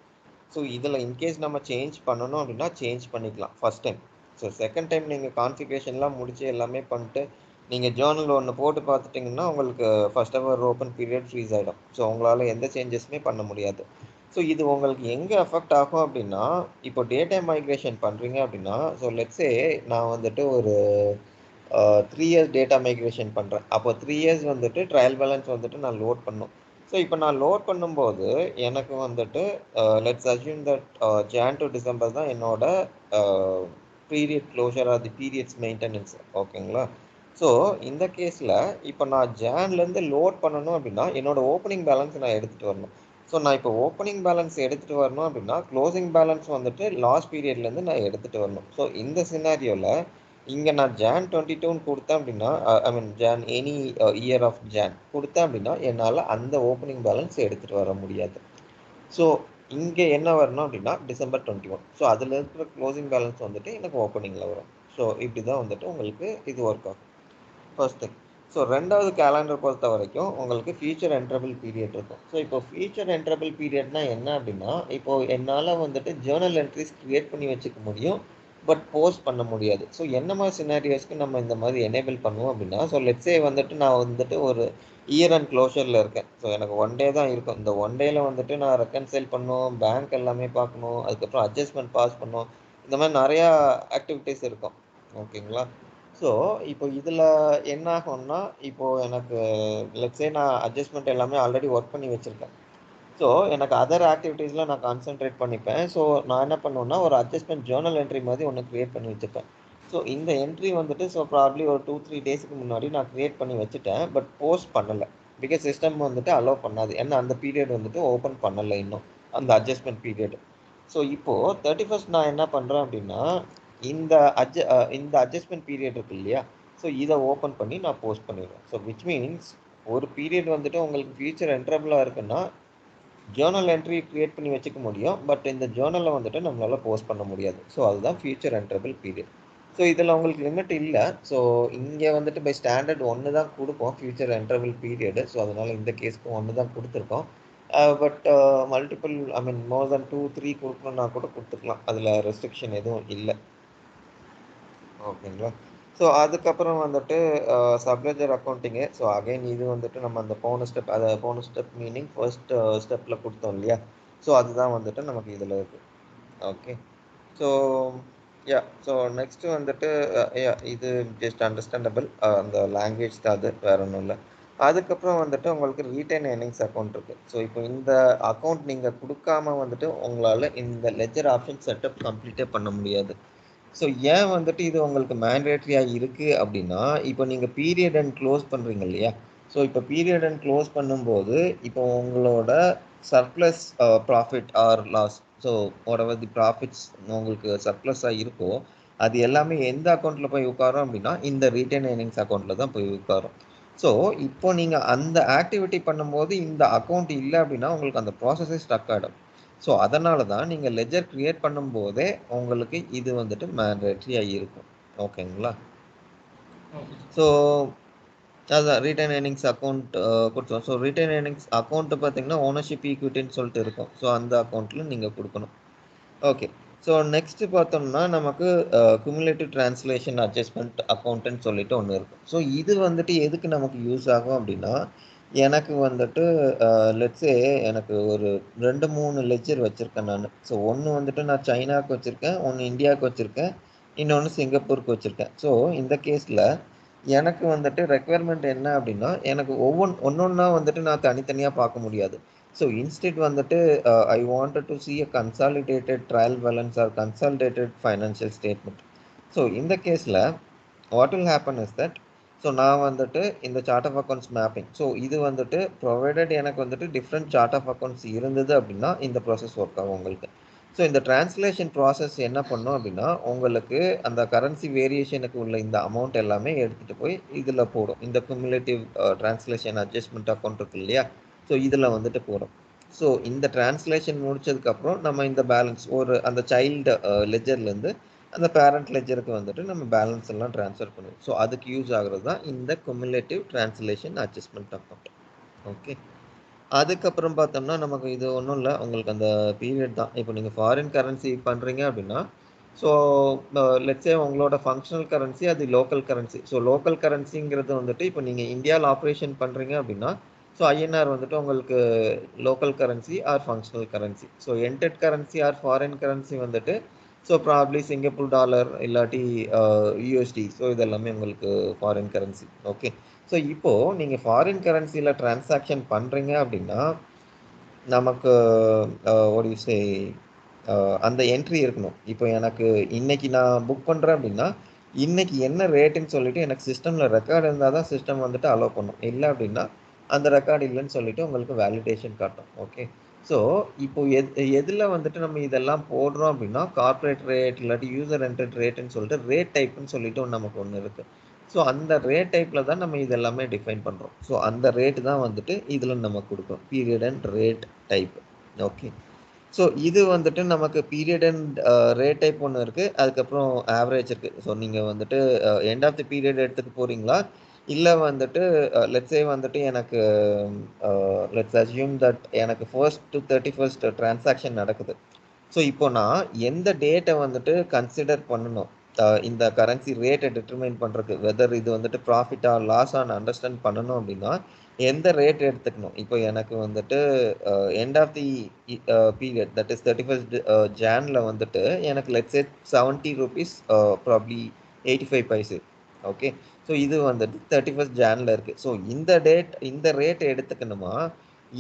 ஸோ இதில் இன்கேஸ் நம்ம சேஞ்ச் பண்ணணும் அப்படின்னா சேஞ்ச் பண்ணிக்கலாம் first time. So second time நீங்கள் கான்ஃபிகரேஷன்லாம் முடிச்சு எல்லாமே பண்ணிட்டு நீங்கள் ஜேர்னல் ஒன்று போட்டு பார்த்துட்டிங்கன்னா உங்களுக்கு first hour open period freeze ஆகிடும். ஸோ உங்களால் எந்த சேஞ்சஸுமே பண்ண முடியாது. ஸோ இது உங்களுக்கு எங்கே அஃபெக்ட் ஆகும் அப்படின்னா இப்போ டேட்டா மைக்ரேஷன் பண்ணுறீங்க அப்படின்னா, ஸோ லெட்ஸே நான் வந்துட்டு ஒரு 3 இயர்ஸ் டேட்டா மைக்ரேஷன் பண்ணுறேன். அப்போ 3 இயர்ஸ் வந்துட்டு ட்ரையல் பேலன்ஸ் வந்துட்டு நான் லோட் பண்ணும். ஸோ இப்போ நான் லோட் பண்ணும்போது எனக்கு வந்துட்டு let's assume that John to December தான் என்னோட பீரியட் க்ளோஷர் ஆர் தி பீரியட்ஸ் மெயின்டெனன்ஸ். ஓகேங்களா? ஸோ இந்த கேஸில் இப்போ நான் ஜான்லேருந்து லோட் பண்ணணும் அப்படின்னா என்னோட ஓப்பனிங் பேலன்ஸ் நான் எடுத்துகிட்டு வரணும். ஸோ நான் இப்போ ஓப்பனிங் பேலன்ஸ் எடுத்துகிட்டு வரணும் அப்படின்னா க்ளோசிங் பேலன்ஸ் வந்துட்டு லாஸ்ட் பீரியட்லேருந்து நான் எடுத்துகிட்டு வரணும். ஸோ இந்த சினாரியோவில் இங்கே நான் ஜான் 22 கொடுத்தேன் அப்படின்னா I mean Jan any year of Jan கொடுத்தேன் அப்படின்னா என்னால் அந்த ஓப்பனிங் பேலன்ஸ் எடுத்துகிட்டு வர முடியாது. ஸோ இங்கே என்ன வரணும் அப்படின்னா டிசம்பர் 21. ஸோ அதில் இருக்கிற க்ளோசிங் பேலன்ஸ் வந்துட்டு எனக்கு ஓப்பனிங்கில் வரும். ஸோ இப்படி தான் வந்துட்டு உங்களுக்கு இது ஒர்க் ஆகும் ஃபர்ஸ்ட் திங். ஸோ ரெண்டாவது கேலண்டர் பொறுத்த வரைக்கும் உங்களுக்கு ஃபியூச்சர் என்ட்ரபிள் பீரியட் இருக்கும். ஸோ இப்போ ஃபியூச்சர் என்ட்ரபிள் பீரியட்னா என்ன அப்படின்னா இப்போ என்னால் வந்துட்டு ஜேர்னல் என்ட்ரிஸ் க்ரியேட் பண்ணி வச்சுக்க முடியும், பட் போஸ்ட் பண்ண முடியாது. ஸோ என்ன மாதிரி சினாரியோஸ்க்கு நம்ம இந்த மாதிரி எனேபிள் பண்ணுவோம் அப்படின்னா, ஸோ லெட்ஸே வந்துட்டு நான் வந்துட்டு ஒரு இயர் அண்ட் க்ளோஷரில் இருக்கேன். ஸோ எனக்கு 1 டே தான் இருக்கும். இந்த 1 டேயில் வந்துட்டு நான் ரெக்கன்சைல் பண்ணணும், பேங்க் எல்லாமே பார்க்கணும், அதுக்கப்புறம் அட்ஜஸ்ட்மெண்ட் பாஸ் பண்ணணும், இந்த மாதிரி நிறையா ஆக்டிவிட்டீஸ் இருக்கும். ஓகேங்களா? ஸோ இப்போ இதில் என்ன ஆகும்னா இப்போ எனக்கு லெட்ஸே நான் அட்ஜஸ்ட்மெண்ட் எல்லாமே ஆல்ரெடி ஒர்க் பண்ணி வச்சுருக்கேன். ஸோ எனக்கு அதர் ஆக்டிவிட்டீஸில் நான் கான்சென்ட்ரேட் பண்ணிப்பேன். ஸோ நான் என்ன பண்ணுவேன்னா ஒரு அட்ஜஸ்ட்மெண்ட் ஜேர்னல் என்ட்ரி மாதிரி ஒன்று கிரியேட் பண்ணி வச்சுப்பேன். ஸோ இந்த என்ட்ரி வந்துட்டு ஸோ ப்ராப்ளி ஒரு 2-3 டேஸ்க்கு முன்னாடி நான் கிரியேட் பண்ணி வச்சுட்டேன். பட் போஸ்ட் பண்ணலை. பிகாஸ் சிஸ்டம் வந்துட்டு அலோவ் பண்ணாது. ஏன்னா அந்த பீரியட் வந்துட்டு ஓப்பன் பண்ணலை இன்னும், அந்த அட்ஜஸ்ட்மெண்ட் பீரியட். ஸோ இப்போது 31st நான் என்ன பண்ணுறேன் அப்படின்னா இந்த இந்த அட்ஜஸ்ட்மெண்ட் பீரியட் இருக்கு இல்லையா, ஸோ இதை ஓப்பன் பண்ணி நான் போஸ்ட் பண்ணிடுவேன். ஸோ விச் மீன்ஸ் ஒரு பீரியட் வந்துட்டு உங்களுக்கு ஃபியூச்சர் என்ட்ரபிளாக இருக்குன்னா ஜேர்னல் என்ட்ரி கிரியேட் பண்ணி வச்சுக்க முடியும். பட் இந்த ஜேர்னலில் வந்துட்டு நம்மளால போஸ்ட் பண்ண முடியாது. ஸோ அதுதான் ஃபியூச்சர் என்ட்ரபிள் பீரியட். ஸோ இதில் உங்களுக்கு லிமிட் இல்லை. ஸோ இங்கே வந்துட்டு பை ஸ்டாண்டர்ட் 1 தான் கொடுப்போம் ஃபியூச்சர் என்ட்ரபிள் பீரியடு. ஸோ அதனால் இந்த கேஸ்க்கு 1 தான் கொடுத்துருக்கோம். பட் மல்டிபிள் ஐ மீன் மோர் தென் 2-3 கொடுக்கணுன்னா கூட கொடுத்துக்கலாம். அதில் ரெஸ்ட்ரிக்ஷன் எதுவும் இல்லை. ஓகேங்களா. ஸோ அதுக்கப்புறம் வந்துட்டு சப்லெஜர் அக்கௌண்டிங்கு. ஸோ அகைன் இது வந்துட்டு நம்ம அந்த போன ஸ்டெப் மீனிங் ஃபர்ஸ்ட் ஸ்டெப்பில் கொடுத்தோம் இல்லையா, ஸோ அதுதான் வந்துட்டு நமக்கு இதில் இருக்குது. ஓகே. ஸோ ஸோ நெக்ஸ்ட்டு வந்துட்டு இது ஜஸ்ட் அண்டர்ஸ்டாண்டபிள். அந்த லாங்குவேஜ் தான், அது வேற ஒன்றும் இல்லை. அதுக்கப்புறம் வந்துட்டு உங்களுக்கு ரீட்டைன் ஏர்னிங்ஸ் அக்கௌண்ட் இருக்குது. ஸோ இப்போ இந்த அக்கௌண்ட் நீங்கள் கொடுக்காம வந்துட்டு உங்களால் இந்த லெஜர் ஆப்ஷன் செட்டப் கம்ப்ளீட்டே பண்ண முடியாது. ஸோ ஏன் வந்துட்டு இது உங்களுக்கு மேண்டேட்ரியாக இருக்குது அப்படின்னா, இப்போ நீங்கள் பீரியட் அண்ட் க்ளோஸ் பண்ணுறீங்க இல்லையா, ஸோ இப்போ பீரியட் அண்ட் க்ளோஸ் பண்ணும்போது இப்போ உங்களோட surplus profit or loss, so whatever the profits உங்களுக்கு சர்ப்ளஸாக இருக்கோ அது எல்லாமே எந்த அக்கௌண்ட்டில் போய் உட்காரும் அப்படின்னா இந்த ரீட்டைன் ஏர்னிங்ஸ் அக்கௌண்ட்டில் தான் போய் உட்காரும். ஸோ இப்போ நீங்கள் அந்த ஆக்டிவிட்டி பண்ணும்போது இந்த அக்கௌண்ட் இல்லை அப்படின்னா உங்களுக்கு அந்த ப்ராசஸே ஸ்டக் ஆகிடும். ஸோ அதனால தான் நீங்கள் லெஜர் கிரியேட் பண்ணும்போதே உங்களுக்கு இது வந்துட்டு மேண்டேட்ரியாக இருக்கும். ஓகேங்களா. ஸோ அதான் ரீட்டைன் ஏர்னிங்ஸ் அக்கௌண்ட் கொடுத்தோம். ஸோ ரீட்டைன் ஏர்னிங்ஸ் அக்கௌண்ட்டு பார்த்தீங்கன்னா ஓனர்ஷிப் ஈக்விட்டின்னு சொல்லிட்டு இருக்கும். ஸோ அந்த அக்கௌண்ட்டில் நீங்கள் கொடுக்கணும். ஓகே. ஸோ நெக்ஸ்ட்டு பார்த்தோம்னா நமக்கு குமுலேட்டிவ் ட்ரான்ஸ்லேஷன் அட்ஜஸ்ட்மெண்ட் அக்கௌண்ட்டுன்னு சொல்லிட்டு ஒன்று இருக்கும். ஸோ இது வந்துட்டு எதுக்கு நமக்கு யூஸ் ஆகும் அப்படின்னா, எனக்கு வந்துட்டு லெட்ஸே எனக்கு ஒரு 2-3 லெட்ஜர் வச்சுருக்கேன் நான். ஸோ ஒன்று வந்துட்டு நான் சைனாவுக்கு வச்சுருக்கேன், ஒன்று இந்தியாவுக்கு வச்சுருக்கேன், இன்னொன்று சிங்கப்பூருக்கு வச்சுருக்கேன். ஸோ இந்த கேஸில் எனக்கு வந்துட்டு ரெக்குயர்மெண்ட் என்ன அப்படின்னா, எனக்கு ஒன்னொன்னா வந்துட்டு நான் தனித்தனியாக பார்க்க முடியாது. ஸோ இன்ஸ்டெட் வந்துட்டு I wanted to see a consolidated trial balance or consolidated financial statement. So இந்த கேஸில் what will happen is that, so நான் வந்துட்டு இந்த chart of accounts mapping, so இது வந்துட்டு ப்ரொவைடட் எனக்கு வந்துட்டு டிஃப்ரெண்ட் சார்ட் ஆஃப் அக்கௌண்ட்ஸ் இருந்தது அப்படின்னா இந்த ப்ராசஸ் ஒர்க் ஆகும் உங்களுக்கு. ஸோ இந்த டிரான்ஸ்லேஷன் ப்ராசஸ் என்ன பண்ணும் அப்படின்னா, உங்களுக்கு அந்த கரன்சி வேரியேஷனுக்கு உள்ள இந்த அமௌண்ட் எல்லாமே எடுத்துகிட்டு போய் இதில் போடும். இந்த குமுலேட்டிவ் டிரான்ஸ்லேஷன் அட்ஜஸ்ட்மெண்ட் அக்கௌண்ட் இருக்கு இல்லையா, ஸோ இதில் வந்துட்டு போடும். ஸோ இந்த டிரான்ஸ்லேஷன் முடிச்சதுக்கப்புறம் நம்ம இந்த பேலன்ஸ் ஒரு அந்த சைல்டு லெஜர்லேருந்து அந்த பேரண்ட் லெஜருக்கு வந்துட்டு நம்ம பேலன்ஸ் எல்லாம் ட்ரான்ஸ்ஃபர் பண்ணுவோம். ஸோ அதுக்கு யூஸ் ஆகுறது தான் இந்த cumulative translation adjustment account. Okay. அதுக்கப்புறம் பார்த்தோம்னா நமக்கு இது ஒன்றும் இல்லை, உங்களுக்கு அந்த பீரியட் தான். இப்போ நீங்கள் ஃபாரின் கரன்சி பண்ணுறீங்க அப்படின்னா, ஸோ லெட்ஸே உங்களோட ஃபங்க்ஷனல் கரன்சி அது லோக்கல் கரன்சி. ஸோ லோக்கல் கரன்சிங்கிறது வந்துட்டு இப்போ நீங்கள் இந்தியாவில் ஆப்ரேஷன் பண்ணுறீங்க அப்படின்னா, ஸோ ஐஎன்ஆர் வந்துட்டு உங்களுக்கு local currency or functional currency. So ended currency or foreign currency வந்துட்டு ஸோ ப்ராப்ளி சிங்கப்பூர் டாலர் இல்லாட்டி யூஎஸ்டி. ஸோ இதெல்லாமே உங்களுக்கு ஃபாரின் கரன்சி. ஓகே. ஸோ இப்போது நீங்கள் ஃபாரின் கரன்சியில் டிரான்சாக்ஷன் பண்ணுறீங்க அப்படின்னா நமக்கு ஒரு அந்த என்ட்ரி இருக்கணும். இப்போ எனக்கு இன்னைக்கு நான் புக் பண்ணுறேன் அப்படின்னா இன்னைக்கு என்ன ரேட்டுன்னு சொல்லிட்டு எனக்கு சிஸ்டமில் ரெக்கார்டு இருந்தால் தான் சிஸ்டம் வந்துட்டு அலோவ் பண்ணும். இல்லை அப்படின்னா அந்த ரெக்கார்டு இல்லைன்னு சொல்லிட்டு உங்களுக்கு வேலிடேஷன் காட்டும். ஓகே. ஸோ இப்போ எதில் வந்துட்டு நம்ம இதெல்லாம் போடுறோம் அப்படின்னா கார்ப்பரேட் ரேட் இல்லாட்டி யூசர் என்டர்ட் ரேட்டுன்னு சொல்லிட்டு ரேட் டைப்புன்னு சொல்லிட்டு நமக்கு ஒன்று இருக்குது. ஸோ அந்த ரேட் டைப்பில் தான் நம்ம இது எல்லாமே டிஃபைன் பண்ணுறோம். ஸோ அந்த ரேட்டு தான் வந்துட்டு இதில் நம்ம கொடுக்குறோம், period and rate type. Okay. So இது வந்துட்டு நமக்கு பீரியட் அண்ட் ரேட் டைப் ஒன்று இருக்குது, அதுக்கப்புறம் ஆவரேஜ் இருக்குது. ஸோ நீங்கள் வந்துட்டு எண்ட் ஆஃப் தி பீரியட் எடுத்துக்க போகிறீங்களா, இல்லை வந்துட்டு லெட்ஸே வந்துட்டு எனக்கு லெட்ஸ் அஸ்யூம் தட் எனக்கு 1st to 31st டிரான்சாக்ஷன் நடக்குது. ஸோ இப்போ நான் எந்த டேட்டை வந்துட்டு கன்சிடர் பண்ணணும் இந்த கரன்சி ரேட்டை டிட்டர்மைன் பண்ணுறதுக்கு, வெதர் இது வந்துட்டு ப்ராஃபிட்டா லாஸான்னு அண்டர்ஸ்டாண்ட் பண்ணணும் அப்படின்னா எந்த ரேட் எடுத்துக்கணும். இப்போ எனக்கு வந்துட்டு end of the period that is 31st ஜானில் வந்துட்டு எனக்கு let's say 70 rupees probably 85 paise. Okay. So இது வந்துட்டு 31st ஜானில் இருக்குது. ஸோ இந்த ரேட் எடுத்துக்கணுமா,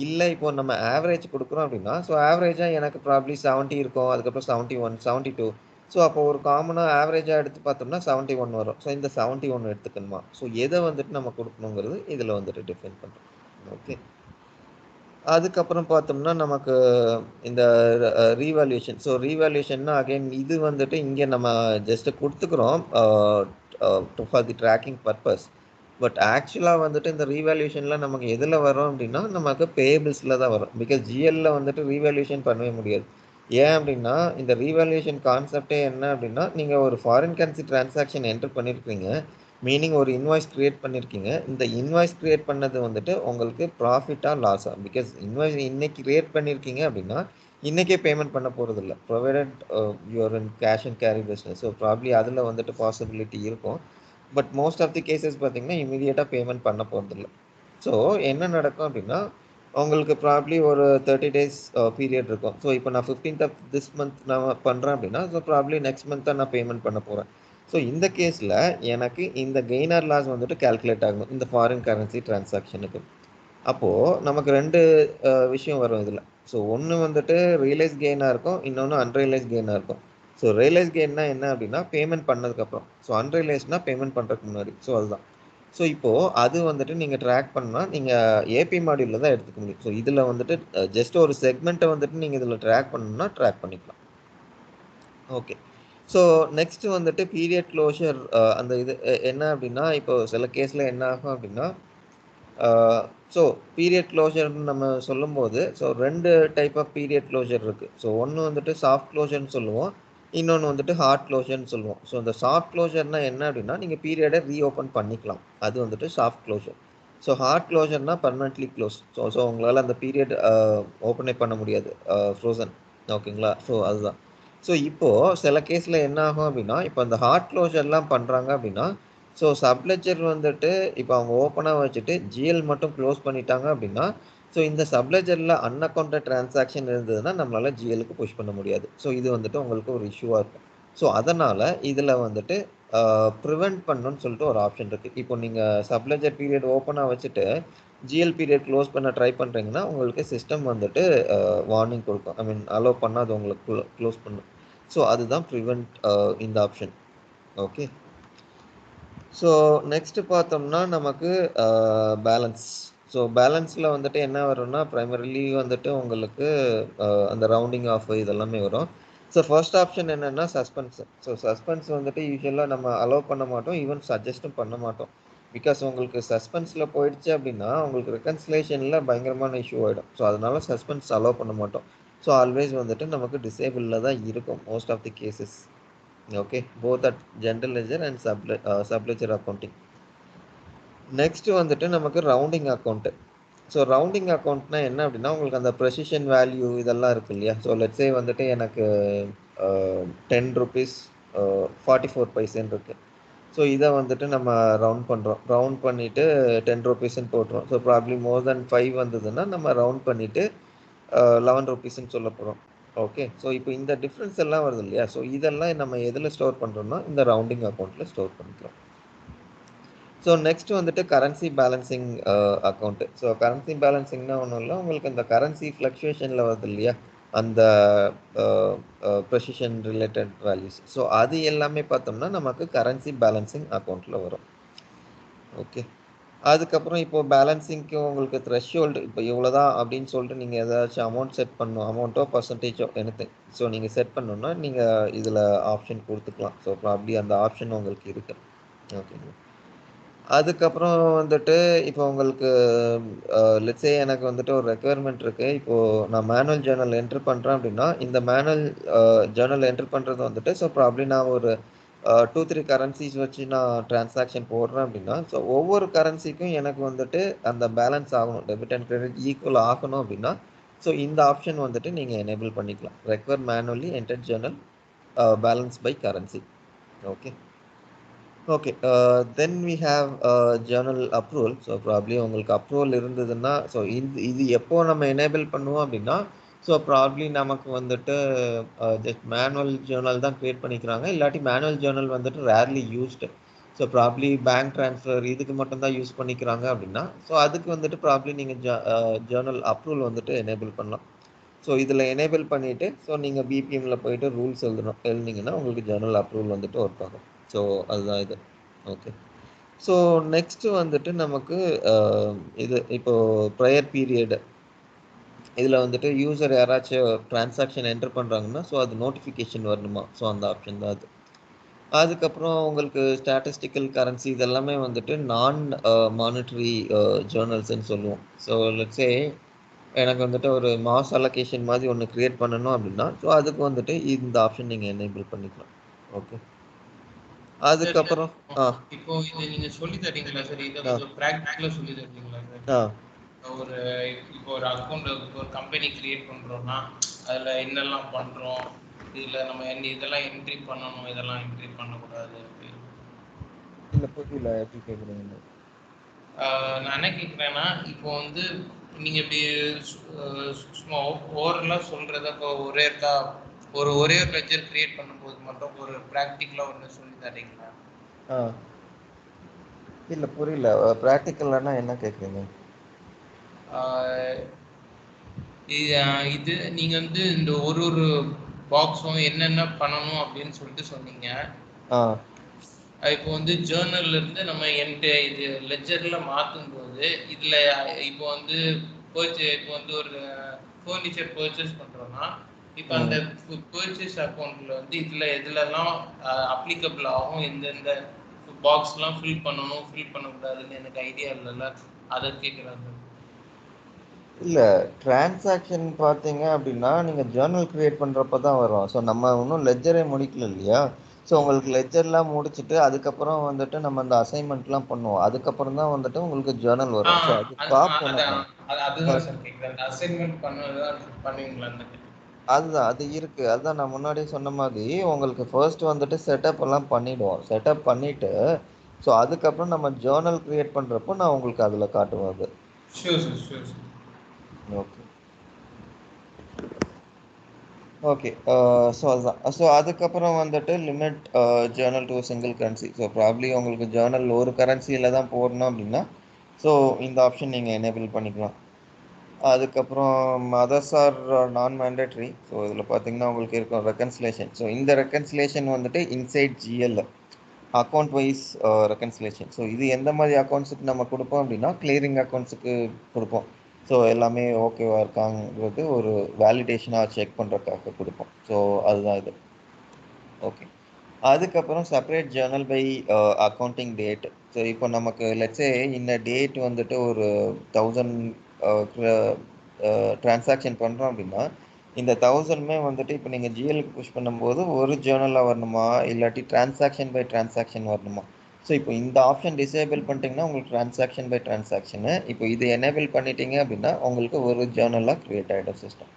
இல்லை இப்போ நம்ம ஆவரேஜ் கொடுக்குறோம் அப்படின்னா ஸோ ஆவரேஜாக எனக்கு ப்ராப்ளி 70 இருக்கும், அதுக்கப்புறம் 71 72. ஸோ அப்போ ஒரு காமனாக ஆவரேஜாக எடுத்து பார்த்தோம்னா 71 வரும். ஸோ இந்த 71 எடுத்துக்கணுமா? ஸோ எதை வந்துட்டு நம்ம கொடுக்கணுங்கிறது இதில் வந்துட்டு டிஃபைன் பண்ணுறோம். ஓகே, அதுக்கப்புறம் பார்த்தோம்னா நமக்கு இந்த ரீவேல்யூஷன். ஸோ ரீவேல்யூஷன்னா அகைன் இது வந்துட்டு இங்கே நம்ம ஜஸ்ட் கொடுத்துக்கிறோம் for the tracking purpose. But ஆக்சுவலாக வந்துட்டு இந்த ரீவேல்யூஷனில் நமக்கு எதில் வரும் அப்படின்னா நமக்கு பேபிள்ஸில் தான் வரும். பிகாஸ் ஜிஎல்ல வந்துட்டு ரீவேல்யூஷன் பண்ணவே முடியாது. ஏன் அப்படின்னா இந்த ரீவேல்யூஷன் கான்செப்டே என்ன அப்படின்னா நீங்கள் ஒரு ஃபாரின் கரன்சி டிரான்சாக்ஷன் என்டர் பண்ணியிருக்கீங்க, மீனிங் ஒரு இன்வாய்ஸ் கிரியேட் பண்ணியிருக்கீங்க. இந்த இன்வாய்ஸ் கிரியேட் பண்ணது வந்துட்டு உங்களுக்கு ப்ராஃபிட்டாக லாஸா? பிகாஸ் இன்வாய்ஸ் இன்னைக்கு கிரியேட் பண்ணியிருக்கீங்க அப்படின்னா இன்றைக்கே பேமெண்ட் பண்ண போகிறதில்ல, provided you are in cash and carry business. So probably அதில் வந்துட்டு பாசிபிலிட்டி இருக்கும். But most of the cases பார்த்தீங்கன்னா இமீடியட்டாக பேமெண்ட் பண்ண போகிறதில்ல. ஸோ என்ன நடக்கும் அப்படின்னா உங்களுக்கு ப்ராப்ளி ஒரு 30 days பீரியட் இருக்கும். ஸோ இப்போ நான் 15th ஆஃப் திஸ் மந்த் நான் பண்ணுறேன் அப்படின்னா ஸோ ப்ராப்ளி நெக்ஸ்ட் மந்த் தான் நான் பேமெண்ட் பண்ண போகிறேன். ஸோ இந்த கேஸில் எனக்கு இந்த கெயின் ஆர் லாஸ் வந்துட்டு கால்குலேட் ஆகணும் இந்த ஃபாரின் கரன்சி டிரான்சாக்ஷனுக்கு. அப்போது நமக்கு ரெண்டு விஷயம் வரும் இதில். ஸோ ஒன்று வந்துட்டு ரியலைஸ் கெயினாக இருக்கும், இன்னொன்று அன்ரியலைஸ் கெயினாக இருக்கும். ஸோ ரியலைஸ் கெயின்னா என்ன அப்படின்னா பேமெண்ட் பண்ணதுக்கப்புறம், ஸோ அன்ரியலைஸ்னா பேமெண்ட் பண்ணுறதுக்கு முன்னாடி. ஸோ அதுதான். ஸோ இப்போது அது வந்துட்டு நீங்கள் ட்ராக் பண்ணால் நீங்கள் ஏபி மாடியூலில் தான் எடுத்துக்க முடியும். ஸோ இதில் வந்துட்டு ஜஸ்ட் ஒரு செக்மெண்ட்டை வந்துட்டு நீங்கள் இதில் ட்ராக் பண்ணணும்னா ட்ராக் பண்ணிக்கலாம். ஓகே, ஸோ நெக்ஸ்ட் வந்துட்டு பீரியட் க்ளோஷர். அந்த இது என்ன அப்படின்னா இப்போ சில கேஸில் என்ன ஆகும் அப்படின்னா ஸோ பீரியட் க்ளோஷர்னு நம்ம சொல்லும்போது ஸோ ரெண்டு டைப் ஆஃப் பீரியட் க்ளோஷர் இருக்குது. ஸோ ஒன்று வந்துட்டு சாஃப்ட் க்ளோஷர்னு சொல்லுவோம், இன்னொன்று வந்துட்டு ஹார்ட் க்ளோஷர்னு சொல்லுவோம். ஸோ இந்த சாஃப்ட் க்ளோஷர்னா என்ன அப்படின்னா நீங்கள் பீரியடை ரீஓப்பன் பண்ணிக்கலாம், அது வந்துட்டு சாஃப்ட் க்ளோஷர். ஸோ ஹார்ட் க்ளோஷர்னா பர்மனெண்ட்லி க்ளோஸ். ஸோ உங்களால் அந்த பீரியட் ஓப்பனே பண்ண முடியாது, ஃப்ரோசன். ஓகேங்களா? ஸோ அதுதான். ஸோ இப்போது சில கேஸில் என்ன ஆகும் அப்படின்னா இப்போ அந்த ஹார்ட் க்ளோஷர்லாம் பண்ணுறாங்க அப்படின்னா ஸோ சப்லெஜர் வந்துட்டு இப்போ அவங்க ஓப்பனாக வச்சுட்டு ஜிஎல் மட்டும் க்ளோஸ் பண்ணிட்டாங்க அப்படின்னா ஸோ இந்த சப்லெஜரில் அன்அக்கௌண்டட் டிரான்சாக்ஷன் இருந்ததுன்னா நம்மளால் ஜிஎலுக்கு புஷ் பண்ண முடியாது. ஸோ இது வந்துட்டு உங்களுக்கு ஒரு இஷ்யூவாக இருக்கும். ஸோ அதனால் இதில் வந்துட்டு ப்ரிவெண்ட் பண்ணணும்னு சொல்லிட்டு ஒரு ஆப்ஷன் இருக்குது. இப்போ நீங்கள் சப்லெஜர் பீரியட் ஓப்பனாக வச்சுட்டு ஜிஎல் பீரியட் க்ளோஸ் பண்ண ட்ரை பண்ணுறீங்கன்னா உங்களுக்கு சிஸ்டம் வந்துட்டு வார்னிங் கொடுக்கும், ஐ மீன் அலோவ் பண்ணால் அது உங்களுக்கு க்ளோஸ் பண்ணும். ஸோ அதுதான் ப்ரிவெண்ட் இந்த ஆப்ஷன். ஓகே, ஸோ நெக்ஸ்ட்டு பார்த்தோம்னா நமக்கு பேலன்ஸ். ஸோ பேலன்ஸில் வந்துட்டு என்ன வரும்னா ப்ரைமரிலி வந்துட்டு உங்களுக்கு அந்த ரவுண்டிங் ஆஃப் இதெல்லாமே வரும். ஸோ ஃபர்ஸ்ட் ஆப்ஷன் என்னென்னா சஸ்பென்ஸ். ஸோ சஸ்பென்ஸ் வந்துட்டு யூஸ்வலாக நம்ம அலோவ் பண்ண மாட்டோம், ஈவன் சஜஸ்ட்டும் பண்ண மாட்டோம். பிகாஸ் உங்களுக்கு சஸ்பென்ஸில் போயிடுச்சு அப்படின்னா உங்களுக்கு ரெக்கன்சிலேஷனில் பயங்கரமான இஷ்யூ ஆகிடும். ஸோ அதனால சஸ்பென்ஸ் அலோவ் பண்ண மாட்டோம். ஸோ ஆல்வேஸ் வந்துட்டு நமக்கு டிசேபிளில் தான் இருக்கும் most of the cases. Okay, both at general ledger and subledger accounting. Next வந்துட்டு நமக்கு ரவுண்டிங் அக்கௌண்ட்டு. ஸோ ரவுண்டிங் அக்கௌண்ட்னா என்ன அப்படின்னா உங்களுக்கு அந்த ப்ரெசிஷன் வேல்யூ இதெல்லாம் இருக்கு இல்லையா? ஸோ லெட்ஸே வந்துட்டு எனக்கு 10 rupees 44 பைசேன்னு இருக்குது. ஸோ இதை வந்துட்டு நம்ம ரவுண்ட் பண்ணுறோம், ரவுண்ட் பண்ணிவிட்டு 10 rupeesன்னு போட்டுரும். ஸோ ப்ராப்ளி மோர் தென் 5 வந்ததுன்னா நம்ம ரவுண்ட் பண்ணிவிட்டு 11 rupeesன்னு சொல்ல போகிறோம். ஓகே, ஸோ இப்போ இந்த டிஃப்ரென்ஸ் எல்லாம் வருது இல்லையா? ஸோ இதெல்லாம் நம்ம எதில் ஸ்டோர் பண்ணுறோம்னா இந்த ரவுண்டிங் அக்கௌண்ட்டில் ஸ்டோர் பண்ணிக்கிறோம். ஸோ நெக்ஸ்ட் வந்துட்டு currency balancing account. So currency பேலன்சிங்னா ஒன்றும் இல்லை, உங்களுக்கு இந்த கரன்சி ஃப்ளக்சுவேஷனில் வருது இல்லையா அந்த ப்ரெசிஷன் ரிலேட்டட் வேல்யூஸ். ஸோ அது எல்லாமே பார்த்தோம்னா நமக்கு கரன்சி பேலன்சிங் அக்கௌண்ட்டில் வரும். ஓகே, அதுக்கப்புறம் இப்போது பேலன்சிங்க்கு உங்களுக்கு த்ரெஷ்ஹோல்டு இப்போ இவ்வளோ தான் அப்படின்னு சொல்லிட்டு நீங்கள் ஏதாச்சும் அமௌண்ட் செட் பண்ணணும், அமௌண்ட்டோ பர்சன்டேஜோ எனி. ஸோ நீங்கள் செட் பண்ணணுன்னா நீங்கள் இதில் ஆப்ஷன் கொடுத்துக்கலாம். ஸோ ப்ராப்ளி அந்த ஆப்ஷன் உங்களுக்கு இருக்குது. ஓகேங்க, அதுக்கப்புறம் வந்துட்டு இப்போ உங்களுக்கு லெட்ஸே எனக்கு வந்துட்டு ஒரு ரெக்குயர்மெண்ட் இருக்குது. இப்போது நான் மேனுவல் ஜேர்னல் என்ட்ரு பண்ணுறேன் அப்படின்னா இந்த மேனுவல் ஜேர்னல் என்ட்ரு பண்ணுறது வந்துட்டு ஸோ ப்ராப்ளி நான் ஒரு 2-3 கரன்சிஸ் வச்சு நான் டிரான்சாக்ஷன் போடுறேன் அப்படின்னா ஸோ ஒவ்வொரு கரன்சிக்கும் எனக்கு வந்துட்டு அந்த பேலன்ஸ் ஆகணும், டெபிட் அண்ட் கிரெடிட் ஈக்குவல் ஆகணும் அப்படின்னா ஸோ இந்த ஆப்ஷன் வந்துட்டு நீங்கள் எனேபிள் பண்ணிக்கலாம், require manually enter journal balance by currency. Okay okay, then we have journal approval. So probably உங்களுக்கு அப்ரூவல் இருந்ததுன்னா ஸோ இது எப்போ நம்ம எனேபிள் பண்ணுவோம் அப்படின்னா ஸோ ப்ராப்ளி நமக்கு வந்துட்டு ஜஸ்ட் மேனுவல் ஜேர்னல் தான் க்ரியேட் பண்ணிக்கிறாங்க, இல்லாட்டி மேனுவல் ஜேர்னல் வந்துட்டு rarely used. So probably bank transfer இதுக்கு மட்டும்தான் யூஸ் பண்ணிக்கிறாங்க அப்படின்னா ஸோ அதுக்கு வந்துட்டு ப்ராப்ளி நீங்கள் ஜேர்னல் அப்ரூவல் வந்துட்டு எனேபிள் பண்ணலாம். ஸோ இதில் எனேபிள் பண்ணிவிட்டு ஸோ நீங்கள் பிபிஎம்மில் போயிட்டு ரூல்ஸ் எழுதினீங்கன்னா உங்களுக்கு ஜேர்னல் அப்ரூவல் வந்துட்டு ஒர்க் ஆகும். ஸோ அதுதான் இது. ஓகே. ஸோ நெக்ஸ்ட்டு வந்துட்டு நமக்கு இது இப்போது ப்ரையர் பீரியடு இதில் வந்துட்டு யூசர் யாராச்சும் ட்ரான்சாக்ஷன் என்டர் பண்ணுறாங்கன்னா ஸோ அது நோட்டிஃபிகேஷன் வரணுமா. ஸோ அந்த ஆப்ஷன் தான் அது. அதுக்கப்புறம் உங்களுக்கு ஸ்டாட்டிஸ்டிக்கல் கரன்சி இதெல்லாமே வந்துட்டு நான் மானிட்டரி ஜேர்னல்ஸ்ன்னு சொல்லுவோம். ஸோ லெட்ஸே எனக்கு வந்துட்டு ஒரு மாஸ் அலோகேஷன் மாதிரி ஒன்று கிரியேட் பண்ணணும் அப்படின்னா ஸோ அதுக்கு வந்துட்டு இந்த ஆப்ஷன் நீங்கள் எனேபிள் பண்ணிக்கலாம். ஓகே. அதுக்கப்புறம் இப்போ இது நீங்க சொல்லி தரீங்களா சார்? இதை ஆ கொஞ்சம் ப்ராக்டிக்கலா சொல்லி தரீங்களா சார்? ஆ ஒரு இப்போ ஒரு அக்கௌண்ட் ஒரு கம்பெனி கிரியேட் பண்றோம்னா அதுல என்னெல்லாம் பண்றோம், இதுல நம்ம இதெல்லாம் என்ட்ரி பண்ணணும், இதெல்லாம் என்ட்ரி பண்ணக்கூடாது அப்படின்னு. இல்லை புரியல எப்படி கேட்குறீங்க? நான் என்ன கேட்குறேன்னா இப்போ வந்து நீங்க இப்படி சும்மா ஓவரலா சொல்றத இப்போ ஒரே ஒரு லெட்ஜர் கிரியேட் பண்ணும்போது மட்டும் ஒரு ப்ராக்டிக்கலா ஒன்று சொல்லி தரீங்களா? ஆ இல்லை புரியல. ப்ராக்டிக்கல்னா என்ன கேட்குறீங்க? இது நீங்க வந்து இந்த ஒரு பாக்ஸும் என்னென்ன பண்ணணும் அப்படின்னு சொல்லிட்டு சொன்னீங்க. ஆ இப்போ வந்து ஜேர்னல்ல இருந்து நம்ம இது லெட்ஜர்ல மாத்தும்போது இதுல இப்போ வந்து இப்போ வந்து ஒரு ஃபர்னிச்சர் பர்ச்சேஸ் பண்றோம்னா இப்போ அந்த பர்ச்சேஸ் அக்கௌண்ட்ல வந்து எதுலலாம் அப்ளிகபிள் ஆகும், எந்தெந்த பாக்ஸ்லாம் ஃபில் பண்ணணும் ஃபில் பண்ணக்கூடாதுன்னு எனக்கு ஐடியா இல்லைல்ல, அதை கேட்குறாங்க. இல்லை டிரான்சாக்ஷன் பார்த்தீங்க அப்படின்னா நீங்கள் ஜேர்னல் கிரியேட் பண்ணுறப்ப தான் வரும். ஸோ நம்ம இன்னும் லெட்ஜரே முடிக்கல இல்லையா. ஸோ உங்களுக்கு லெட்ஜர்லாம் முடிச்சுட்டு அதுக்கப்புறம் வந்துட்டு நம்ம அந்த அசைன்மெண்ட்லாம் பண்ணுவோம். அதுக்கப்புறம் தான் வந்துட்டு உங்களுக்கு ஜேர்னல் வரும். ஸோ அது பார்ப்போம் நம்ம. அதுதான் சார் கேட்குறேன். அசைன்மெண்ட் பண்ணுவீங்களா? அதுதான் அது இருக்கு. அதுதான் நான் முன்னாடியே சொன்ன மாதிரி உங்களுக்கு ஃபர்ஸ்ட் வந்துட்டு செட்டப் எல்லாம் பண்ணிடுவோம். செட்டப் பண்ணிட்டு ஸோ அதுக்கப்புறம் நம்ம ஜேர்னல் கிரியேட் பண்ணுறப்போ நான் உங்களுக்கு அதில் காட்டுவேன் அது. Sure sir, sure sir. Okay okay. So அதுதான். ஸோ அதுக்கப்புறம் வந்துட்டு limit Journal to single currency. So probably உங்களுக்கு ஜேர்னல் ஒரு கரன்சியில் தான் போடணும் அப்படின்னா ஸோ இந்த ஆப்ஷன் நீங்கள் எனேபிள் பண்ணிக்கலாம். அதுக்கப்புறம் others are non mandatory. So இதில் பார்த்தீங்கன்னா உங்களுக்கு இருக்கும் ரெக்கன்சிலேஷன். ஸோ இந்த ரெக்கன்சிலேஷன் வந்துட்டு inside GL account wise reconciliation. So இது எந்த மாதிரி அக்கௌண்ட்ஸுக்கு நம்ம கொடுப்போம் அப்படின்னா கிளியரிங் அக்கௌண்ட்ஸுக்கு கொடுப்போம். ஸோ எல்லாமே ஓகேவா இருக்காங்கிறது ஒரு வேலிடேஷனாக செக் பண்ணுறதுக்காக கொடுப்போம். ஸோ அதுதான் இது. ஓகே. அதுக்கப்புறம் separate journal by accounting date. So இப்போ நமக்கு லெட்ஸே இந்த டேட் வந்துட்டு ஒரு 1000 டிரான்சாக்ஷன் பண்ணுறோம் அப்படின்னா இந்த 1000மே வந்துட்டு இப்போ நீங்கள் ஜிஎலுக்கு புஷ் பண்ணும்போது ஒரு ஜேர்னலாக வரணுமா இல்லாட்டி டிரான்சாக்ஷன் பை டிரான்சாக்ஷன் வரணுமா. ஸோ இப்போ இந்த ஆப்ஷன் டிசேபிள் பண்ணிட்டீங்கன்னா உங்களுக்கு டிரான்சாக்ஷன் பை டிரான்சாக்ஷனு, இப்போ இது எனேபிள் பண்ணிட்டீங்க அப்படின்னா உங்களுக்கு ஒரு ஜேர்னலாக க்ரியேட் ஆகிடும் சிஸ்டம்.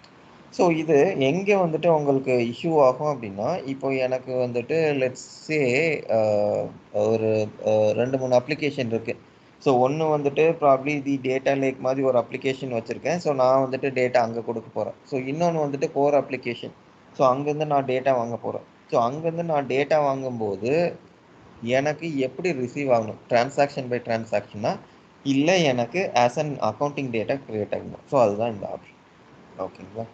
ஸோ இது எங்கே வந்துட்டு உங்களுக்கு இஷ்யூ ஆகும் அப்படின்னா இப்போ எனக்கு வந்துட்டு லெட்ஸே ஒரு 2-3 அப்ளிகேஷன் இருக்குது. ஸோ ஒன்று வந்துட்டு ப்ராப்ளி டேட்டா லேக் மாதிரி ஒரு அப்ளிகேஷன் வச்சுருக்கேன். ஸோ நான் வந்துட்டு டேட்டா அங்கே கொடுக்க போகிறேன். ஸோ இன்னொன்று வந்துட்டு கோர் அப்ளிகேஷன். ஸோ அங்கேருந்து நான் டேட்டா வாங்க போகிறேன். ஸோ அங்கேருந்து நான் டேட்டா வாங்கும்போது எனக்கு எப்படி ரிசீவ் ஆகணும், டிரான்சாக்ஷன் பை டிரான்சாக்ஷனா இல்லை எனக்கு as an accounting data create ஆகணும். ஸோ அதுதான் இந்த ஆப்ஷன். ஓகேங்களா.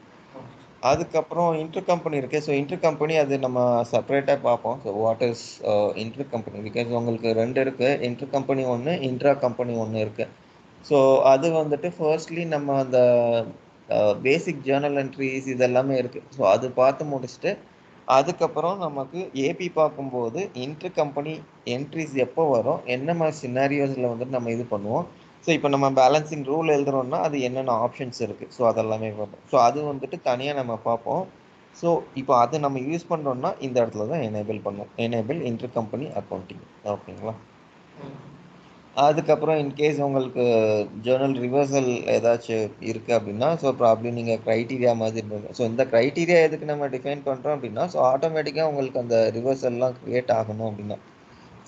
அதுக்கப்புறம் இன்டர் கம்பெனி இருக்குது. ஸோ இன்டர் கம்பெனி அது நம்ம செப்பரேட்டாக பார்ப்போம். So what is inter company, because உங்களுக்கு 2 இருக்குது. இன்டர் கம்பெனி ஒன்று, இன்ட்ரா கம்பெனி ஒன்று இருக்குது. ஸோ அது வந்துட்டு ஃபர்ஸ்ட்லி நம்ம அந்த பேசிக் ஜேர்னல் என்ட்ரிஸ் இதெல்லாமே இருக்குது. ஸோ அது பார்த்து முடிச்சுட்டு அதுக்கப்புறம் நமக்கு ஏபி பார்க்கும்போது இன்டர் கம்பெனி என்ட்ரிஸ் எப்போ வரும், என்ன மாதிரி சினாரியோஸில் வந்துட்டு நம்ம இது பண்ணுவோம். ஸோ இப்போ நம்ம பேலன்சிங் ரூல் எழுதுறோம்னா அது என்னென்ன ஆப்ஷன்ஸ் இருக்குது. ஸோ அதெல்லாமே பார்ப்போம். ஸோ அது வந்துட்டு தனியாக நம்ம பார்ப்போம். ஸோ இப்போ அதை நம்ம யூஸ் பண்ணுறோம்னா இந்த இடத்துல தான் எனேபிள் பண்ணுவோம். Enable inter company accounting. ஓகேங்களா. அதுக்கப்புறம் இன்கேஸ் உங்களுக்கு ஜேர்னல் ரிவர்சல் ஏதாச்சும் இருக்குது அப்படின்னா ஸோ ப்ராப்ளி நீங்கள் க்ரைட்டீரியா மாதிரி இருக்கும். ஸோ இந்த க்ரைட்டீரியா எதுக்கு நம்ம டிஃபைன் பண்ணுறோம் அப்படின்னா ஸோ ஆட்டோமேட்டிக்காக உங்களுக்கு அந்த ரிவர்சல்லாம் க்ரியேட் ஆகணும் அப்படின்னா.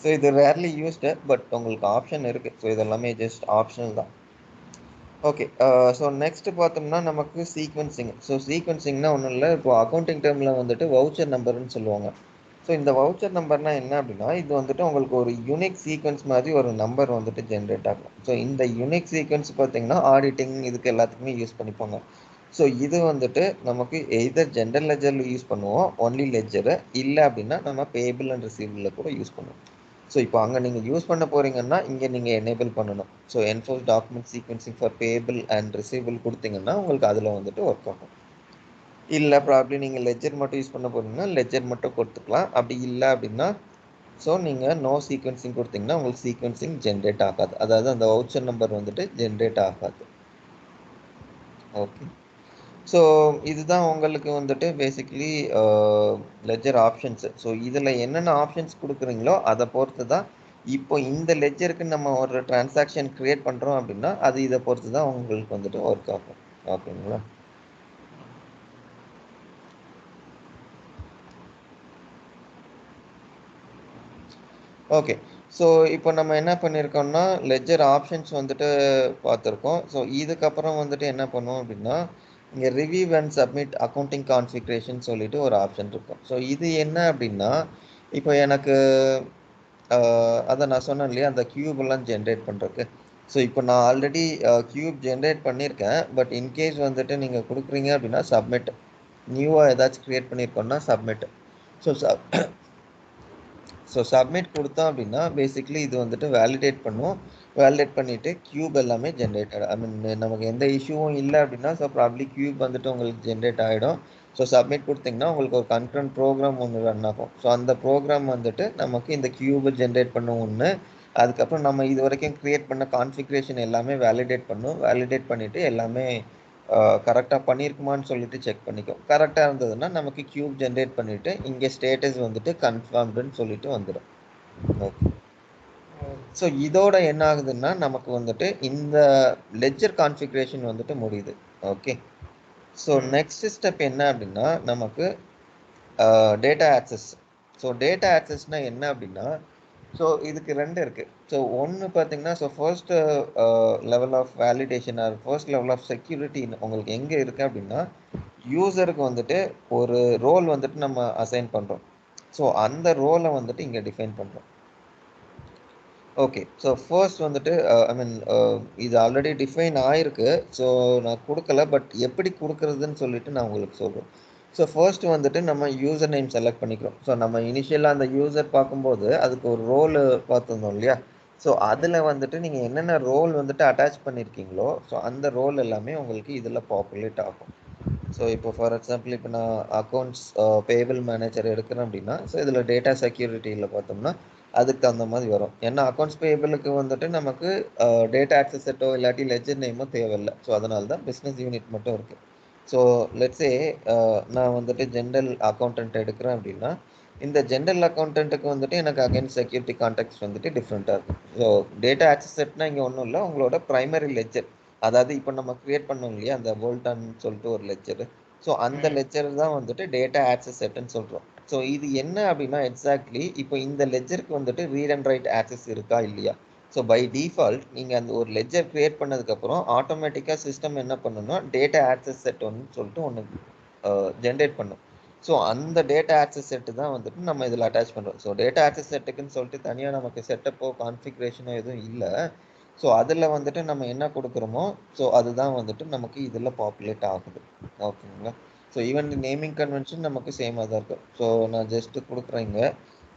ஸோ இது ரேர்லி யூஸ்டு, பட் உங்களுக்கு ஆப்ஷன் இருக்குது. ஸோ இதெல்லாமே ஜஸ்ட் ஆப்ஷனல் தான். ஓகே. ஸோ நெக்ஸ்ட் பார்த்தோம்னா நமக்கு சீக்வன்சிங். ஸோ சீக்வன்சிங்னா ஒன்றும் இல்லை, இப்போ அக்கௌண்டிங் டேர்மில் வந்துட்டு வவுச்சர் நம்பர்னு சொல்லுவாங்க. ஸோ இந்த வவுச்சர் நம்பர்னா என்ன அப்படின்னா, இது வந்துட்டு உங்களுக்கு ஒரு யூனிக் சீக்வென்ஸ் மாதிரி ஒரு நம்பர் வந்துட்டு ஜென்ரேட் ஆகும். ஸோ இந்த யூனிக் சீக்வென்ஸ் பார்த்தீங்கன்னா, ஆடிட்டிங் இதுக்கு எல்லாத்துக்குமே யூஸ் பண்ணிப்பாங்க. ஸோ இது வந்துட்டு நமக்கு எய்தர் ஜெனரல் லெட்ஜர்ல யூஸ் பண்ணுவோம், ஒன்லி லெட்ஜரு. இல்ல அப்படின்னா நம்ம பேயபிள் அண்ட் ரிசீவபிள்ல கூட யூஸ் பண்ணுவோம். ஸோ இப்போ அங்க நீங்க யூஸ் பண்ண போறீங்கன்னா, இங்க நீங்க எனேபிள் பண்ணணும். So enforce document sequencing for payable and receivable குடுத்தீங்கன்னா, உங்களுக்கு அதுல வந்துட்டு ஒர்க் ஆகும். இல்ல ப்ராபப்ளி நீங்க லெட்ஜர் மட்டும் யூஸ் பண்ண போறீங்கன்னா, லெட்ஜர் மட்டும் கொடுத்துக்கலாம். அப்படி இல்ல அப்படின்னா, ஸோ நீங்க நோ சீக்வென்சிங் குடுத்தீங்கன்னா, உங்களுக்கு சீக்வென்சிங் ஜெனரேட் ஆகாது. அதாவது அந்த வவுச்சர் நம்பர் வந்துட்டு ஜெனரேட் ஆகாது. ஓகே. ஸோ இதுதான் உங்களுக்கு வந்துட்டு பேசிக்கலி லெட்ஜர் ஆப்ஷன்ஸ். ஸோ இதுல என்னென்ன ஆப்ஷன்ஸ் குடுக்குறீங்களோ, அத பொறுத்து தான் இப்போ இந்த லெட்ஜருக்கு நம்ம ஒரு டிரான்சாக்ஷன் கிரியேட் பண்றோம் அப்படின்னா, அது இத பொறுத்து தான் உங்களுக்கு வந்துட்டு ஒர்க் ஆகும். ஓகேங்களா? ஓகே. ஸோ இப்போ நம்ம என்ன பண்ணியிருக்கோம்னா, லெட்ஜர் ஆப்ஷன்ஸ் வந்துட்டு பார்த்துருக்கோம். ஸோ இதுக்கப்புறம் வந்துட்டு என்ன பண்ணுவோம் அப்படின்னா, இங்க review and submit accounting configuration சொல்லிட்டு ஒரு ஆப்ஷன் இருக்கும். ஸோ இது என்ன அப்படின்னா, இப்போ எனக்கு அதான் நான் சொன்னேன் இல்லையா, அந்த கியூப் எல்லாம் ஜென்ரேட் பண்றதுக்கு. ஸோ இப்போ நான் ஆல்ரெடி கியூப் ஜென்ரேட் பண்ணியிருக்கேன். பட் இன்கேஸ் வந்துட்டு நீங்க குடுக்குறீங்க அப்படின்னா சப்மிட். நியூவா ஏதாச்சும் கிரியேட் பண்ணியிருக்கோம்னா சப்மிட். ஸோ சப்மிட் கொடுத்தோம் அப்படின்னா பேசிக்கலி இது வந்துட்டு வேலிடேட் பண்ணும். வேலிடேட் பண்ணிட்டு கியூப் எல்லாமே ஜென்ரேட் ஐ மீன் நமக்கு எந்த இஷ்யூவும் இல்லை அப்படின்னா ஸோ ப்ராப்ளி கியூப் வந்துட்டு உங்களுக்கு ஜென்ரேட் ஆகிடும். ஸோ சப்மிட் கொடுத்தீங்கன்னா உங்களுக்கு ஒரு கன்கரண்ட் ப்ரோக்ராம் ஒன்று ரன் ஆகும். ஸோ அந்த ப்ரோக்ராம் வந்துட்டு நமக்கு இந்த கியூபை ஜென்ரேட் பண்ணும் ஒன்று. அதுக்கப்புறம் நம்ம இது வரைக்கும் கிரியேட் பண்ண கான்ஃபிகரேஷன் எல்லாமே வேலிடேட் பண்ணும். வேலிடேட் பண்ணிட்டு எல்லாமே கரெக்டாக பண்ணியிருக்குமான்னு சொல்லிட்டு செக் பண்ணிக்கும். கரெக்டாக இருந்ததுன்னா நமக்கு கியூப் ஜென்ரேட் பண்ணிட்டு இங்கே ஸ்டேட்டஸ் வந்துட்டு கன்ஃபார்ம்டுன்னு சொல்லிட்டு வந்துடும். ஓகே. ஸோ இதோட என்ன ஆகுதுன்னா நமக்கு வந்துட்டு இந்த லெட்ஜர் கான்ஃபிகரேஷன் வந்துட்டு முடியுது. ஓகே. ஸோ நெக்ஸ்ட் ஸ்டெப் என்ன அப்படின்னா நமக்கு டேட்டா ஆக்சஸ். ஸோ டேட்டா ஆக்சஸ்னா என்ன அப்படின்னா, ஸோ இதுக்கு ரெண்டு இருக்கு. ஸோ ஒன்று பார்த்தீங்கன்னா, so first level of validation or first level of security உங்களுக்கு எங்கே இருக்கு அப்படின்னா, யூசருக்கு வந்துட்டு ஒரு ரோல் வந்துட்டு நம்ம அசைன் பண்ணுறோம். ஸோ அந்த ரோலை வந்துட்டு இங்கே டிஃபைன் பண்ணுறோம். ஓகே. ஸோ ஃபர்ஸ்ட் வந்துட்டு ஐ மீன் இது ஆல்ரெடி டிஃபைன் ஆயிருக்கு. ஸோ நான் கொடுக்கல. பட் எப்படி கொடுக்குறதுன்னு சொல்லிட்டு நான் உங்களுக்கு சொல்கிறேன். ஸோ ஃபர்ஸ்ட் வந்துட்டு நம்ம யூசர் நேம் செலக்ட் பண்ணிக்கிறோம். ஸோ நம்ம இனிஷியலாக அந்த யூசர் பார்க்கும்போது அதுக்கு ஒரு ரோல் பார்த்துருந்தோம் இல்லையா? ஸோ அதில் வந்துட்டு நீங்கள் என்னென்ன ரோல் வந்துட்டு அட்டாச் பண்ணியிருக்கீங்களோ ஸோ அந்த ரோல் எல்லாமே உங்களுக்கு இதில் பாப்புலேட் ஆகும். ஸோ இப்போ ஃபார் எக்ஸாம்பிள் இப்போ நான் அக்கௌண்ட்ஸ் பேபிள் மேனேஜர் எடுக்கிறேன் அப்படின்னா ஸோ இதில் டேட்டா செக்யூரிட்டியில் பார்த்தோம்னா அதுக்கு தகுந்த மாதிரி வரும். ஏன்னா அக்கௌண்ட்ஸ் பேபிளுக்கு வந்துட்டு நமக்கு டேட்டா ஆக்சஸ் செட்டோ இல்லாட்டி லெட்ஜர் நேமோ தேவையில்லை. ஸோ அதனால தான் பிஸ்னஸ் யூனிட் மட்டும் இருக்குது. ஸோ லெட்ஸே நான் வந்துட்டு ஜென்ரல் அக்கௌண்டன்ட் எடுக்கிறேன் அப்படின்னா இந்த ஜென்ரல் அக்கௌண்டன்ட்டுக்கு வந்துட்டு எனக்கு அகைன் செக்யூரிட்டி கான்டெக்ட் வந்துட்டு டிஃப்ரெண்ட்டாக இருக்கும். ஸோ டேட்டா ஆக்சஸ் செட்னா இங்கே ஒன்றும் இல்லை, உங்களோட ப்ரைமரி லெட்ஜர். அதாவது இப்போ நம்ம கிரியேட் பண்ணோம் இல்லையா அந்த போல்டான்னு சொல்லிட்டு ஒரு லெட்ஜர். ஸோ அந்த லெட்ஜர் தான் வந்துட்டு டேட்டா ஆக்சஸ் செட்னு சொல்கிறோம். ஸோ இது என்ன அப்படின்னா எக்ஸாக்ட்லி இப்போ இந்த லெட்ஜருக்கு வந்துட்டு ரீட் அண்ட் ரைட் ஆக்சஸ் இருக்கா இல்லையா. ஸோ பை டிஃபால்ட் நீங்கள் அந்த ஒரு லெட்ஜர் கிரியேட் பண்ணதுக்கப்புறம் ஆட்டோமேட்டிக்காக சிஸ்டம் என்ன பண்ணணும்னா டேட்டா ஆக்சஸ் செட் ஒன்று சொல்லிட்டு ஒன்று ஜென்ரேட் பண்ணும். ஸோ அந்த டேட்டா ஆக்சஸ் செட்டு தான் வந்துட்டு நம்ம இதில் அட்டாச் பண்ணுறோம். ஸோ டேட்டா ஆக்சஸ் செட்டுக்குன்னு சொல்லிட்டு தனியாக நமக்கு செட்டப்போ கான்ஃபிகரேஷனோ எதுவும் இல்லை. ஸோ அதில் வந்துட்டு நம்ம என்ன கொடுக்குறோமோ ஸோ அதுதான் வந்துட்டு நமக்கு இதில் பாப்புலேட் ஆகுது. ஓகேங்களா. ஸோ ஈவன் நேமிங் கன்வென்ஷன் நமக்கு சேமாக தான் இருக்கும். ஸோ நான் ஜஸ்ட்டு கொடுக்குறேங்க.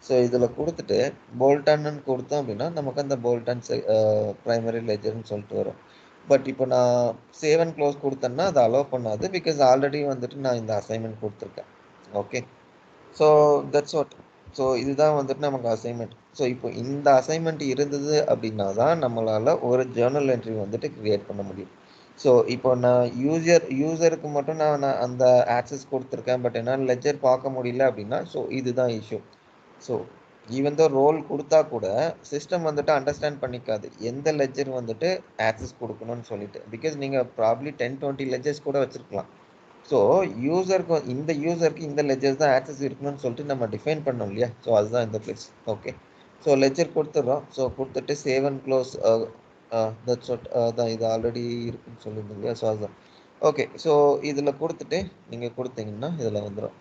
ஸோ இதில் கொடுத்துட்டு போல்டான்னு கொடுத்தோம் அப்படின்னா நமக்கு அந்த போல்டான் ப்ரைமரி லெஜர்னு சொல்லிட்டு வரும். பட் இப்போ நான் சேவ் அண்ட் க்ளோஸ் கொடுத்தேன்னா அதை அலோவ் பண்ணாது. பிகாஸ் ஆல்ரெடி வந்துட்டு நான் இந்த அசைன்மெண்ட் கொடுத்துருக்கேன். Okay. So that's what. So இதுதான் வந்துட்டு நமக்கு அசைன்மெண்ட். ஸோ இப்போ இந்த அசைன்மெண்ட் இருந்தது அப்படின்னா தான் நம்மளால் ஒரு ஜேர்னல் என்ட்ரி வந்துட்டு கிரியேட் பண்ண முடியும். ஸோ இப்போ நான் யூசருக்கு மட்டும் நான் அந்த ஆக்சஸ் கொடுத்துருக்கேன். பட் என்னால் லெட்ஜர் பார்க்க முடியல அப்படின்னா ஸோ இதுதான் issue. So even though role கொடுத்தா கூட சிஸ்டம் வந்துட்டு அண்டர்ஸ்டாண்ட் பண்ணிக்காது எந்த லெட்ஜர் வந்துட்டு ஆக்சஸ் கொடுக்கணும்னு சொல்லிட்டு. பிகாஸ் நீங்கள் ப்ராப்ளி 10-20 லெட்ஜர்ஸ் கூட வச்சுருக்கலாம். ஸோ இந்த யூசருக்கு இந்த லெட்ஜர்ஸ் தான் ஆக்சஸ் இருக்கணும்னு சொல்லிட்டு நம்ம டிஃபைன் பண்ணோம் இல்லையா. ஸோ அதுதான் இந்த பிளேஸ். ஓகே. ஸோ லெட்ஜர் கொடுத்துட்றோம். ஸோ கொடுத்துட்டு save and close that's what. அதான் இது ஆல்ரெடி இருக்குன்னு சொல்லியிருந்தோம் இல்லையா. ஸோ அதுதான். ஓகே. ஸோ இதில் கொடுத்துட்டு நீங்கள் கொடுத்தீங்கன்னா இதில் வந்துடும்.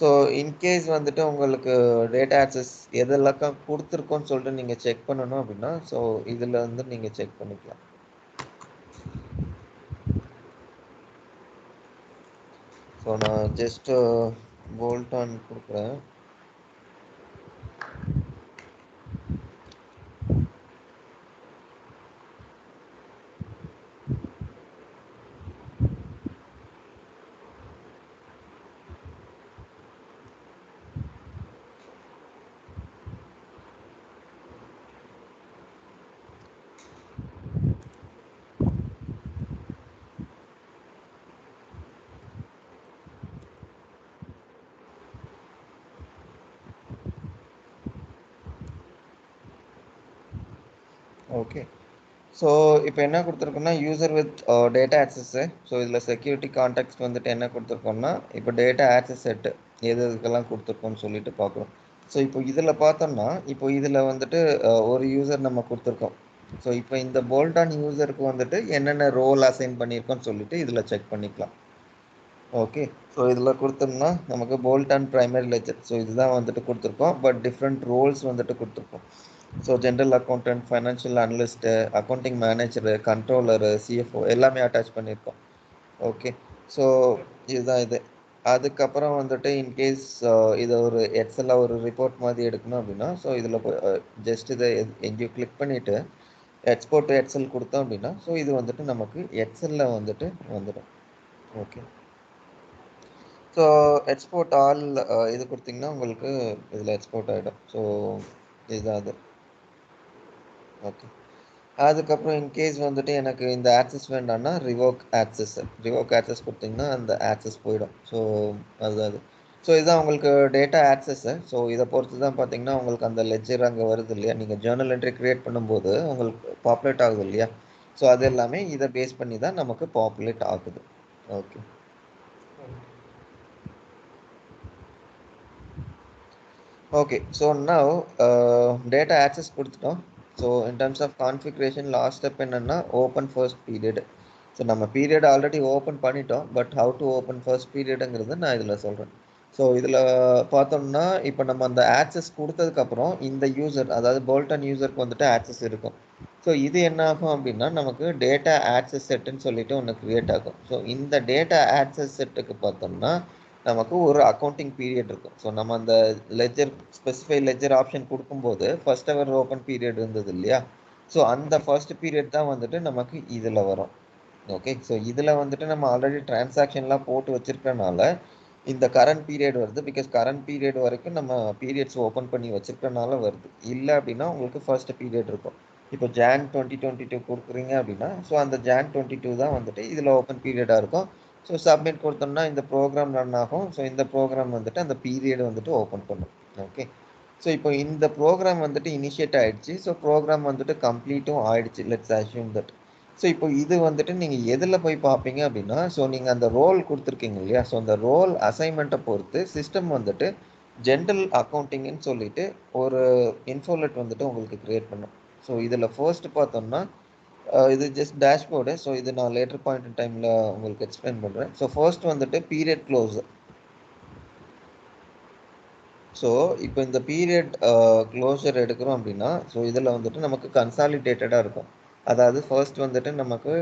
ஸோ இன்கேஸ் வந்துட்டு உங்களுக்கு டேட்டா ஆக்சஸ் எதெல்லாம் கொடுத்துருக்கோன்னு சொல்லிட்டு நீங்கள் செக் பண்ணணும் அப்படின்னா ஸோ இதில் வந்து நீங்கள் செக் பண்ணிக்கலாம். ஸோ நான் ஜஸ்ட் போல்ட் ஆன் கொடுக்குறேன். ஓகே, ஸோ இப்போ என்ன கொடுத்துருக்கோம்னா user with data access. So இதில் செக்யூரிட்டி கான்டெக்ஸ்ட் வந்துட்டு என்ன கொடுத்துருக்கோம்னா இப்போ டேட்டா ஆக்சஸ் செட்டு எது எதுக்கெல்லாம் கொடுத்துருக்கோம்னு சொல்லிட்டு பார்க்குறோம். ஸோ இப்போ இதில் பார்த்தோம்னா இப்போ இதில் வந்துட்டு ஒரு யூசர் நம்ம கொடுத்துருக்கோம். ஸோ இப்போ இந்த போல்டான் யூசருக்கு வந்துட்டு என்னென்ன ரோல் அசைன் பண்ணியிருக்கோம்னு சொல்லிட்டு இதில் செக் பண்ணிக்கலாம். ஓகே, ஸோ இதில் கொடுத்தோம்னா நமக்கு போல்டான் பிரைமரி லெஜர். ஸோ இதுதான் வந்துட்டு கொடுத்துருக்கோம், பட் டிஃப்ரெண்ட் ரோல்ஸ் வந்துட்டு கொடுத்துருக்கோம். So general accountant, financial analyst, accounting manager, controller, CFO எல்லாமே அட்டாச் பண்ணியிருக்கோம். ஓகே, ஸோ இதுதான் இது. அதுக்கப்புறம் வந்துட்டு இன்கேஸ் இதை ஒரு எக்ஸலில் ஒரு ரிப்போர்ட் மாதிரி எடுக்கணும் அப்படின்னா ஸோ இதில் ஜஸ்ட் இதை எங்கேயும் கிளிக் பண்ணிவிட்டு எக்ஸ்போர்ட் எக்ஸல் கொடுத்தோம் அப்படின்னா ஸோ இது வந்துட்டு நமக்கு எக்ஸலில் வந்துட்டு வந்துடும். ஓகே, ஸோ எக்ஸ்போர்ட் ஆல் இது கொடுத்தீங்கன்னா உங்களுக்கு இதில் எக்ஸ்போர்ட் ஆகிடும். ஸோ இதுதான் அது. ஓகே, அதுக்கப்புறம் இன்கேஸ் வந்துட்டு எனக்கு இந்த ஆக்சஸ் வேண்டாம்னா ரிவோக் ஆக்சஸ் கொடுத்தீங்கன்னா அந்த ஆக்சஸ் போயிடும். ஸோ அதுதான் அது. ஸோ இதுதான் உங்களுக்கு டேட்டா ஆக்சஸ்ஸு. ஸோ இதை பொறுத்து தான் பார்த்தீங்கன்னா உங்களுக்கு அந்த லெட்ஜர் அங்கே வருது இல்லையா, நீங்கள் ஜேர்னல் என்ட்ரி க்ரியேட் பண்ணும்போது உங்களுக்கு பாப்புலேட் ஆகுது இல்லையா. ஸோ அது எல்லாமே இதை பேஸ் பண்ணி தான் நமக்கு பாப்புலேட் ஆகுது. Okay, okay, so now data access கொடுத்துட்டோம். So in terms of configuration last step என்னென்னா ஓப்பன் ஃபர்ஸ்ட் பீரியட். ஸோ நம்ம பீரியட் ஆல்ரெடி ஓப்பன் பண்ணிட்டோம், but how to open first பீரியடுங்கிறது நான் இதில் சொல்கிறேன். ஸோ இதில் பார்த்தோம்னா இப்போ நம்ம அந்த ஆக்சஸ் கொடுத்ததுக்கப்புறம் இந்த யூசர், அதாவது போல்டன் யூசருக்கு வந்துட்டு ஆக்சஸ் இருக்கும். ஸோ இது என்ன ஆகும் அப்படின்னா நமக்கு டேட்டா ஆக்சஸ் செட்டுன்னு சொல்லிட்டு ஒன்று க்ரியேட் ஆகும். ஸோ இந்த டேட்டா ஆக்சஸ் செட்டுக்கு பார்த்தோம்னா நமக்கு ஒரு அக்கௌண்டிங் பீரியட் இருக்கும். ஸோ நம்ம அந்த லெஜர் ஸ்பெசிஃபை லெஜர் ஆப்ஷன் கொடுக்கும்போது ஃபர்ஸ்ட் அவர் ஓப்பன் பீரியட் இருந்தது இல்லையா. ஸோ அந்த ஃபர்ஸ்ட் பீரியட் தான் வந்துட்டு நமக்கு இதில் வரும். ஓகே, ஸோ இதில் வந்துட்டு நம்ம ஆல்ரெடி டிரான்சாக்ஷன்லாம் போட்டு வச்சிருக்கனால இந்த கரண்ட் பீரியட் வருது. பிகாஸ் கரண்ட் பீரியட் வரைக்கும் நம்ம பீரியட்ஸ் ஓப்பன் பண்ணி வச்சிருக்கனால வருது. இல்லை அப்படின்னா உங்களுக்கு ஃபர்ஸ்ட் பீரியட் இருக்கும். இப்போ ஜான் 2022 கொடுக்குறீங்க அப்படின்னா ஸோ அந்த ஜான் 22 தான் வந்துட்டு இதில் ஓப்பன் பீரியடாக இருக்கும். ஸோ சப்மிட் கொடுத்தோம்னா இந்த ப்ரோக்ராம் ரன் ஆகும். ஸோ இந்த ப்ரோக்ராம் வந்துட்டு அந்த பீரியட் வந்துட்டு ஓப்பன் பண்ணும். ஓகே, ஸோ இப்போ இந்த ப்ரோக்ராம் வந்துட்டு இனிஷியேட் ஆகிடுச்சு. ஸோ ப்ரோக்ராம் வந்துட்டு கம்ப்ளீட்டும் ஆயிடுச்சு. Let's assume that. ஸோ இப்போ இது வந்துட்டு நீங்கள் எதில் போய் பார்ப்பீங்க அப்படின்னா ஸோ நீங்கள் அந்த ரோல் கொடுத்துருக்கீங்க இல்லையா. ஸோ அந்த ரோல் அசைன்மெண்ட்டை பொறுத்து சிஸ்டம் வந்துட்டு ஜென்ரல் அக்கௌண்டிங்னு சொல்லிட்டு ஒரு இன்ஃபோலெட் வந்துட்டு உங்களுக்கு க்ரியேட் பண்ணும். ஸோ இதில் ஃபர்ஸ்ட் பார்த்தோம்னா இது ஜஸ்ட் டேஷ்போர்டு. ஸோ இது நான் லேட்டர் பாயிண்ட் இன் டைமில் உங்களுக்கு எக்ஸ்பிளைன் பண்ணுறேன். ஸோ ஃபர்ஸ்ட் வந்துட்டு பீரியட் க்ளோஸ். ஸோ இப்போ இந்த பீரியட் க்ளோஸர் எடுக்கிறோம் அப்படின்னா ஸோ இதில் வந்துட்டு நமக்கு கன்சாலிடேட்டடாக இருக்கும். அதாவது ஃபர்ஸ்ட் வந்துட்டு நமக்கு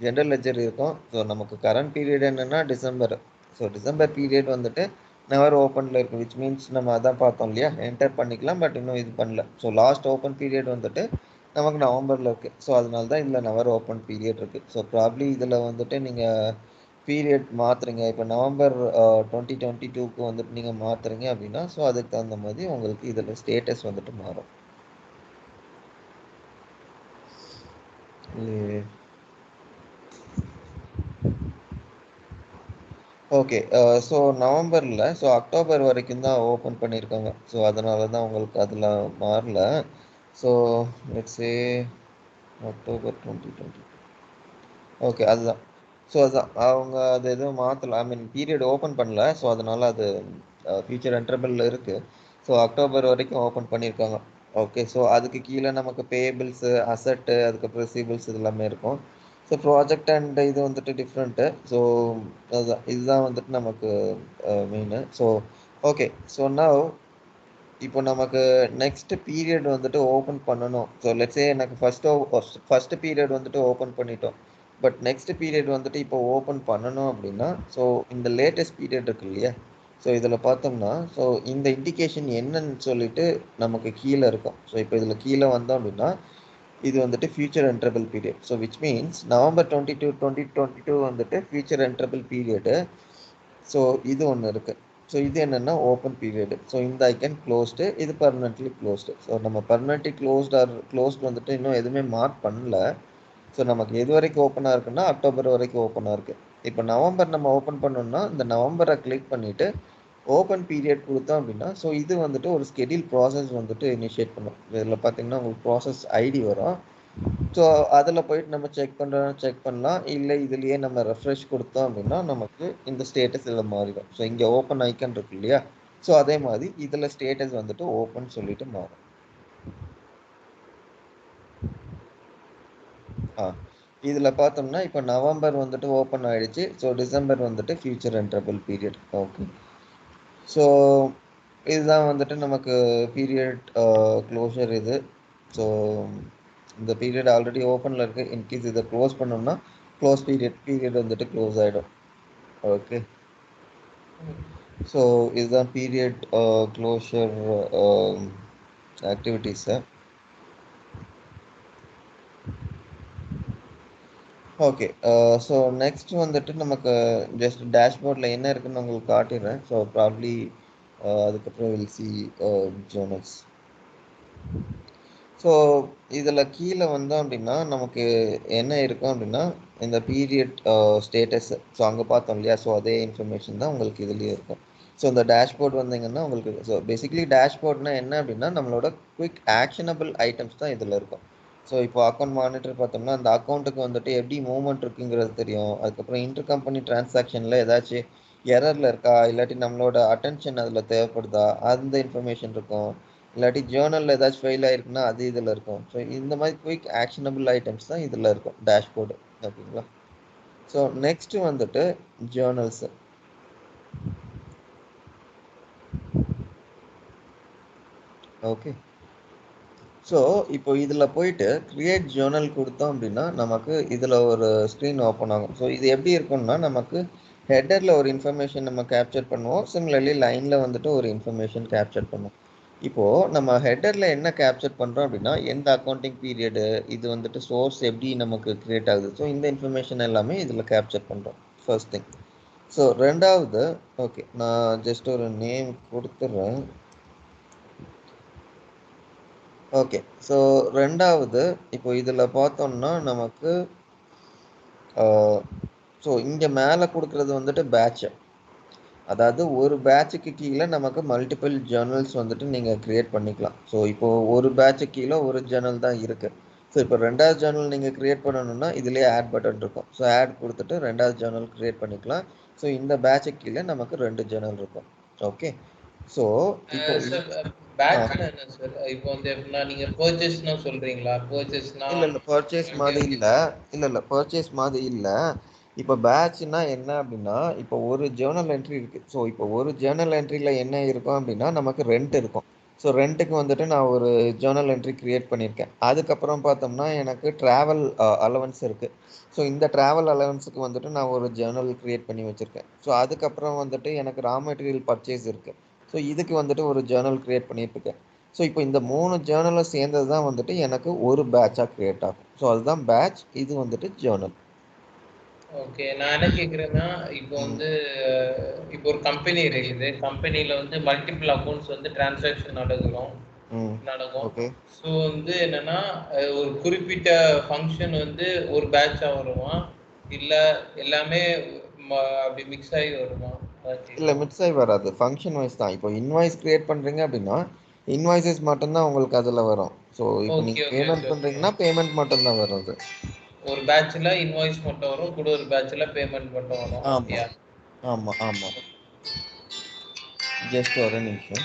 ஜென்ரல் லெஜர் இருக்கும். ஸோ நமக்கு கரண்ட் பீரியட் என்னென்னா டிசம்பர். ஸோ டிசம்பர் பீரியட் வந்துட்டு நெவர் ஓப்பனில் இருக்குது. விச் மீன்ஸ் நம்ம அதான் பார்த்தோம் இல்லையா, என்டர் பண்ணிக்கலாம் பட் இன்னும் இது பண்ணல. ஸோ லாஸ்ட் ஓப்பன் பீரியட் வந்துட்டு நமக்கு நவம்பரில் இருக்குது. ஸோ அதனால தான் இதில் நெவர் ஓப்பன் பீரியட் இருக்குது. ஸோ ப்ராப்ளி இதில் வந்துட்டு நீங்கள் பீரியட் மாற்றுறீங்க. இப்போ நவம்பர் 2022க்கு வந்துட்டு நீங்கள் மாற்றுறீங்க அப்படின்னா ஸோ அதுக்கு தகுந்த மாதிரி உங்களுக்கு இதில் ஸ்டேட்டஸ் வந்துட்டு மாறும். ஓகே, ஸோ நவம்பரில் ஸோ அக்டோபர் வரைக்கும் தான் ஓப்பன் பண்ணியிருக்காங்க. ஸோ அதனால தான் உங்களுக்கு அதில் மாறல. So let's say October 2020. ஓகே, அதுதான். ஸோ அதுதான் அவங்க அது எதுவும் மாற்றலை. ஐ மீன் பீரியட் ஓப்பன் பண்ணல. ஸோ அதனால் அது ஃபியூச்சர் என்ட்ரபிளில் இருக்குது. ஸோ அக்டோபர் வரைக்கும் ஓப்பன் பண்ணியிருக்காங்க. ஓகே, ஸோ அதுக்கு கீழே நமக்கு பேபிள்ஸு, அசட்டு, அதுக்கப்புறம் ரிசீபிள்ஸ் இது எல்லாமே இருக்கும். ஸோ ப்ராஜெக்ட் அண்ட் இது வந்துட்டு டிஃப்ரெண்ட்டு. ஸோ அதுதான் இதுதான் வந்துட்டு நமக்கு main. So okay. So now இப்போ நமக்கு நெக்ஸ்ட் பீரியட் வந்துட்டு ஓப்பன் பண்ணணும். ஸோ லெட்ஸே எனக்கு ஃபர்ஸ்ட் பீரியட் வந்துட்டு ஓப்பன் பண்ணிட்டோம். பட் நெக்ஸ்ட் பீரியட் வந்துட்டு இப்போ ஓப்பன் பண்ணணும் அப்படின்னா, ஸோ இந்த லேட்டஸ்ட் பீரியட் இருக்கு இல்லையா? ஸோ இதில் பார்த்தோம்னா, ஸோ இந்த இண்டிகேஷன் என்னன்னு சொல்லிட்டு நமக்கு கீழே இருக்கும். ஸோ இப்போ இதில் கீழே வந்தோம் அப்படின்னா, இது வந்துட்டு future enterable period. So which means November 22 2022 வந்துட்டு ஃபியூச்சர் என்ட்ரபிள் பீரியடு. ஸோ இது ஒன்று இருக்கு. ஸோ இது என்னன்னா ஓப்பன் பீரியட். ஸோ இந்த ஐக்கன் க்ளோஸ்டு, இது பர்மனெண்ட்லி க்ளோஸ்டு. ஸோ நம்ம பர்மனெண்ட்லி க்ளோஸ்டு வந்துட்டு இன்னும் எதுவுமே மார்க் பண்ணல. ஸோ நமக்கு எது வரைக்கும் ஓப்பனாக இருக்குன்னா அக்டோபர் வரைக்கும் ஓப்பனாக இருக்கு. இப்போ நவம்பர் நம்ம ஓப்பன் பண்ணோம்னா இந்த நவம்பரை கிளிக் பண்ணிட்டு ஓப்பன் பீரியட் கொடுத்தோம் அப்படின்னா, ஸோ இது வந்துட்டு ஒரு ஸ்கெடியூல் ப்ராசஸ் வந்துட்டு இனிஷியேட் பண்ணும். இதில் பார்த்தீங்கன்னா உங்களுக்கு ப்ராசஸ் ஐடி வரும். ஸோ அதில் போயிட்டு நம்ம செக் பண்ணலாம். இல்லை இதுலேயே நம்ம ரெஃப்ரெஷ் கொடுத்தோம் அப்படின்னா நமக்கு இந்த ஸ்டேட்டஸ் இதில் மாறிடும். ஸோ இங்கே ஓப்பன் ஐக்கன் இருக்கு இல்லையா? ஸோ அதே மாதிரி இதில் ஸ்டேட்டஸ் வந்துட்டு ஓப்பன் சொல்லிட்டு மாறும். இதில் பார்த்தோம்னா இப்போ நவம்பர் வந்துட்டு ஓப்பன் ஆயிடுச்சு. ஸோ டிசம்பர் வந்துட்டு future enterable period. Okay. So இதுதான் வந்துட்டு நமக்கு பீரியட் க்ளோஷர் இது. ஸோ இந்த பீரியட் ஆல்ரெடி ஓப்பனில் இருக்குது. இன்கேஸ் இதை க்ளோஸ் பண்ணோம்னா க்ளோஸ் பீரியட் வந்துட்டு க்ளோஸ் ஆகிடும். ஓகே. ஸோ இதுதான் period closure activities. Okay. So next வந்துட்டு நமக்கு ஜஸ்ட் டேஷ்போர்டில் என்ன இருக்குன்னு உங்களுக்கு காட்டிடுறேன். ஸோ ப்ராப்ளி அதுக்கப்புறம் வில் சி ஜேர்னல்ஸ். ஸோ இதில் கீழே வந்தோம் அப்படின்னா நமக்கு என்ன இருக்கும் அப்படின்னா இந்த பீரியட் ஸ்டேட்டஸ். ஸோ அங்கே பார்த்தோம் இல்லையா? ஸோ அதே இன்ஃபர்மேஷன் தான் உங்களுக்கு இதுலேயே இருக்கும். ஸோ இந்த டேஷ்போர்ட் வந்தீங்கன்னா உங்களுக்கு ஸோ பேசிக்லி டேஷ்போர்ட்னா என்ன அப்படின்னா நம்மளோட குயிக் ஆக்ஷனபிள் ஐட்டம்ஸ் தான் இதில் இருக்கும். ஸோ இப்போ அக்கௌண்ட் மானிட்டர் பார்த்தோம்னா அந்த அக்கௌண்ட்டுக்கு வந்துட்டு எப்படி மூவ்மெண்ட் இருக்குங்கிறது தெரியும். அதுக்கப்புறம் இன்டர் கம்பெனி டிரான்சாக்ஷனில் ஏதாச்சும் எரரில் இருக்கா, இல்லாட்டி நம்மளோட அட்டென்ஷன் அதில் தேவைப்படுதா, அந்த இன்ஃபர்மேஷன் இருக்கும். இல்லாட்டி ஜேர்னலில் ஏதாச்சும் ஃபெயில் ஆயிருக்குன்னா அது இதில் இருக்கும். ஸோ இந்த மாதிரி குயிக் ஆக்ஷனபிள் ஐட்டம்ஸ் தான் இதில் இருக்கும் டேஷ்போர்டு. ஓகேங்களா? ஸோ நெக்ஸ்ட் வந்துட்டு ஜேர்னல்ஸு. ஓகே. ஸோ இப்போ இதில் போயிட்டு கிரியேட் ஜேர்னல் கொடுத்தோம் அப்படின்னா நமக்கு இதில் ஒரு ஸ்க்ரீன் ஓப்பன் ஆகும். ஸோ இது எப்படி இருக்கும்னா நமக்கு ஹெட்டரில் ஒரு இன்ஃபர்மேஷன் நம்ம கேப்சர் பண்ணுவோம். சிமிலர்லி லைனில் வந்துட்டு ஒரு இன்ஃபர்மேஷன் கேப்சர் பண்ணுவோம். இப்போது நம்ம ஹெட்டரில் என்ன கேப்சர் பண்ணுறோம் அப்படின்னா எந்த அக்கௌண்டிங் பீரியடு, இது வந்துட்டு சோர்ஸ் எப்படி நமக்கு கிரியேட் ஆகுது. ஸோ இந்த இன்ஃபர்மேஷன் எல்லாமே இதில் கேப்சர் பண்ணுறோம் ஃபர்ஸ்ட் திங். ஸோ ரெண்டாவது, ஓகே நான் ஜஸ்ட் ஒரு நேம் கொடுத்துட்றேன். ஓகே. ஸோ ரெண்டாவது இப்போ இதில் பார்த்தோம்னா நமக்கு ஸோ இங்கே மேலே கொடுக்குறது வந்துட்டு பேட்சு. அதாவது ஒரு பேட்சுக்கு கீழே நமக்கு மல்டிபிள் ஜேர்னல்ஸ் வந்துட்டு நீங்கள் க்ரியேட் பண்ணிக்கலாம். ஸோ இப்போது ஒரு பேட்சுக்கு கீழே ஒரு ஜேர்னல் தான் இருக்குது. ஸோ இப்போ ரெண்டாவது ஜேர்னல் நீங்கள் க்ரியேட் பண்ணணும்னா இதுலேயே ஆட் பட்டன் இருக்கும். ஸோ ஆட் கொடுத்துட்டு ரெண்டாவது ஜேர்னல் க்ரியேட் பண்ணிக்கலாம். ஸோ இந்த பேட்சுக்கு கீழே நமக்கு 2 ஜேர்னல் இருக்கும். ஓகே. ஸோ இப்போ பேட்ச்னா என்ன சார்? இப்போ வந்து எப்படின்னா நீங்க பர்ச்சேஸ்னா சொல்றீங்களா? பர்ச்சேஸ்னா இல்ல பர்ச்சேஸ் மாதிரி இல்ல பர்ச்சேஸ் மாதிரி இல்ல. இப்போ பேட்ச்னா என்ன அப்படின்னா இப்போ ஒரு ஜேர்னல் என்ட்ரி இருக்கு. ஸோ இப்போ ஒரு ஜேர்னல் என்ட்ரியில் என்ன இருக்கும் அப்படின்னா நமக்கு ரெண்ட் இருக்கும். ஸோ ரெண்ட்டுக்கு வந்துட்டு நான் ஒரு ஜேர்னல் என்ட்ரி கிரியேட் பண்ணியிருக்கேன். அதுக்கப்புறம் பார்த்தோம்னா எனக்கு ட்ராவல் அலவன்ஸ் இருக்குது. ஸோ இந்த ட்ராவல் அலவன்ஸுக்கு வந்துட்டு நான் ஒரு ஜேர்னல் கிரியேட் பண்ணி வச்சுருக்கேன். ஸோ அதுக்கப்புறம் வந்துட்டு எனக்கு ரா மெட்டீரியல் பர்ச்சேஸ் இருக்குது. ஸோ இதுக்கு வந்துட்டு ஒரு ஜேர்னல் கிரியேட் பண்ணிட்டுருக்கேன். ஸோ இப்போ இந்த 3 ஜேர்னலும் சேர்ந்தது தான் வந்துட்டு எனக்கு ஒரு பேட்சாக கிரியேட் ஆகும். ஸோ அதுதான் பேட்ச். இது வந்துட்டு ஜேர்னல். ஓகே. நான் என்ன கேட்குறேன்னா, இப்போ வந்து இப்போ ஒரு கம்பெனி இருக்குது. கம்பெனியில வந்து மல்டிபிள் அக்கவுண்ட்ஸ் வந்து டிரான்சாக்ஷன் நடக்கும். ஓகே. ஸோ வந்து என்னன்னா ஒரு குறிப்பிட்ட ஃபங்க்ஷன் வந்து ஒரு பேட்சா வருமா? இல்ல எல்லாமே அப்படி மிக்ஸ் ஆகி வருமா? இல்லை மிக்ஸ் ஆகி வராது. ஃபங்க்ஷன் வைஸ் தான். இப்போ இன்வாய்ஸ் கிரியேட் பண்ணுறீங்க அப்படின்னா இன்வாய்ஸஸ் மட்டும்தான் உங்களுக்கு அதில் வரும். ஸோ இப்போ ஓகே, நீங்கள் ஓகே, பேமெண்ட் ஓகே, ஓகே. பண்ணுறீங்கன்னா பேமெண்ட் மட்டும்தான் வரும் அது. ஒரு பேட்ச்ல இன்வாய்ஸ் மட்டும் வரும். கூட ஒரு பேட்ச்ல பேமெண்ட் மட்டும் வரும். ஆமாம் அப்படியா? ஆமாம் ஆமாம். ஜஸ்ட் ஒரு நிமிஷம்.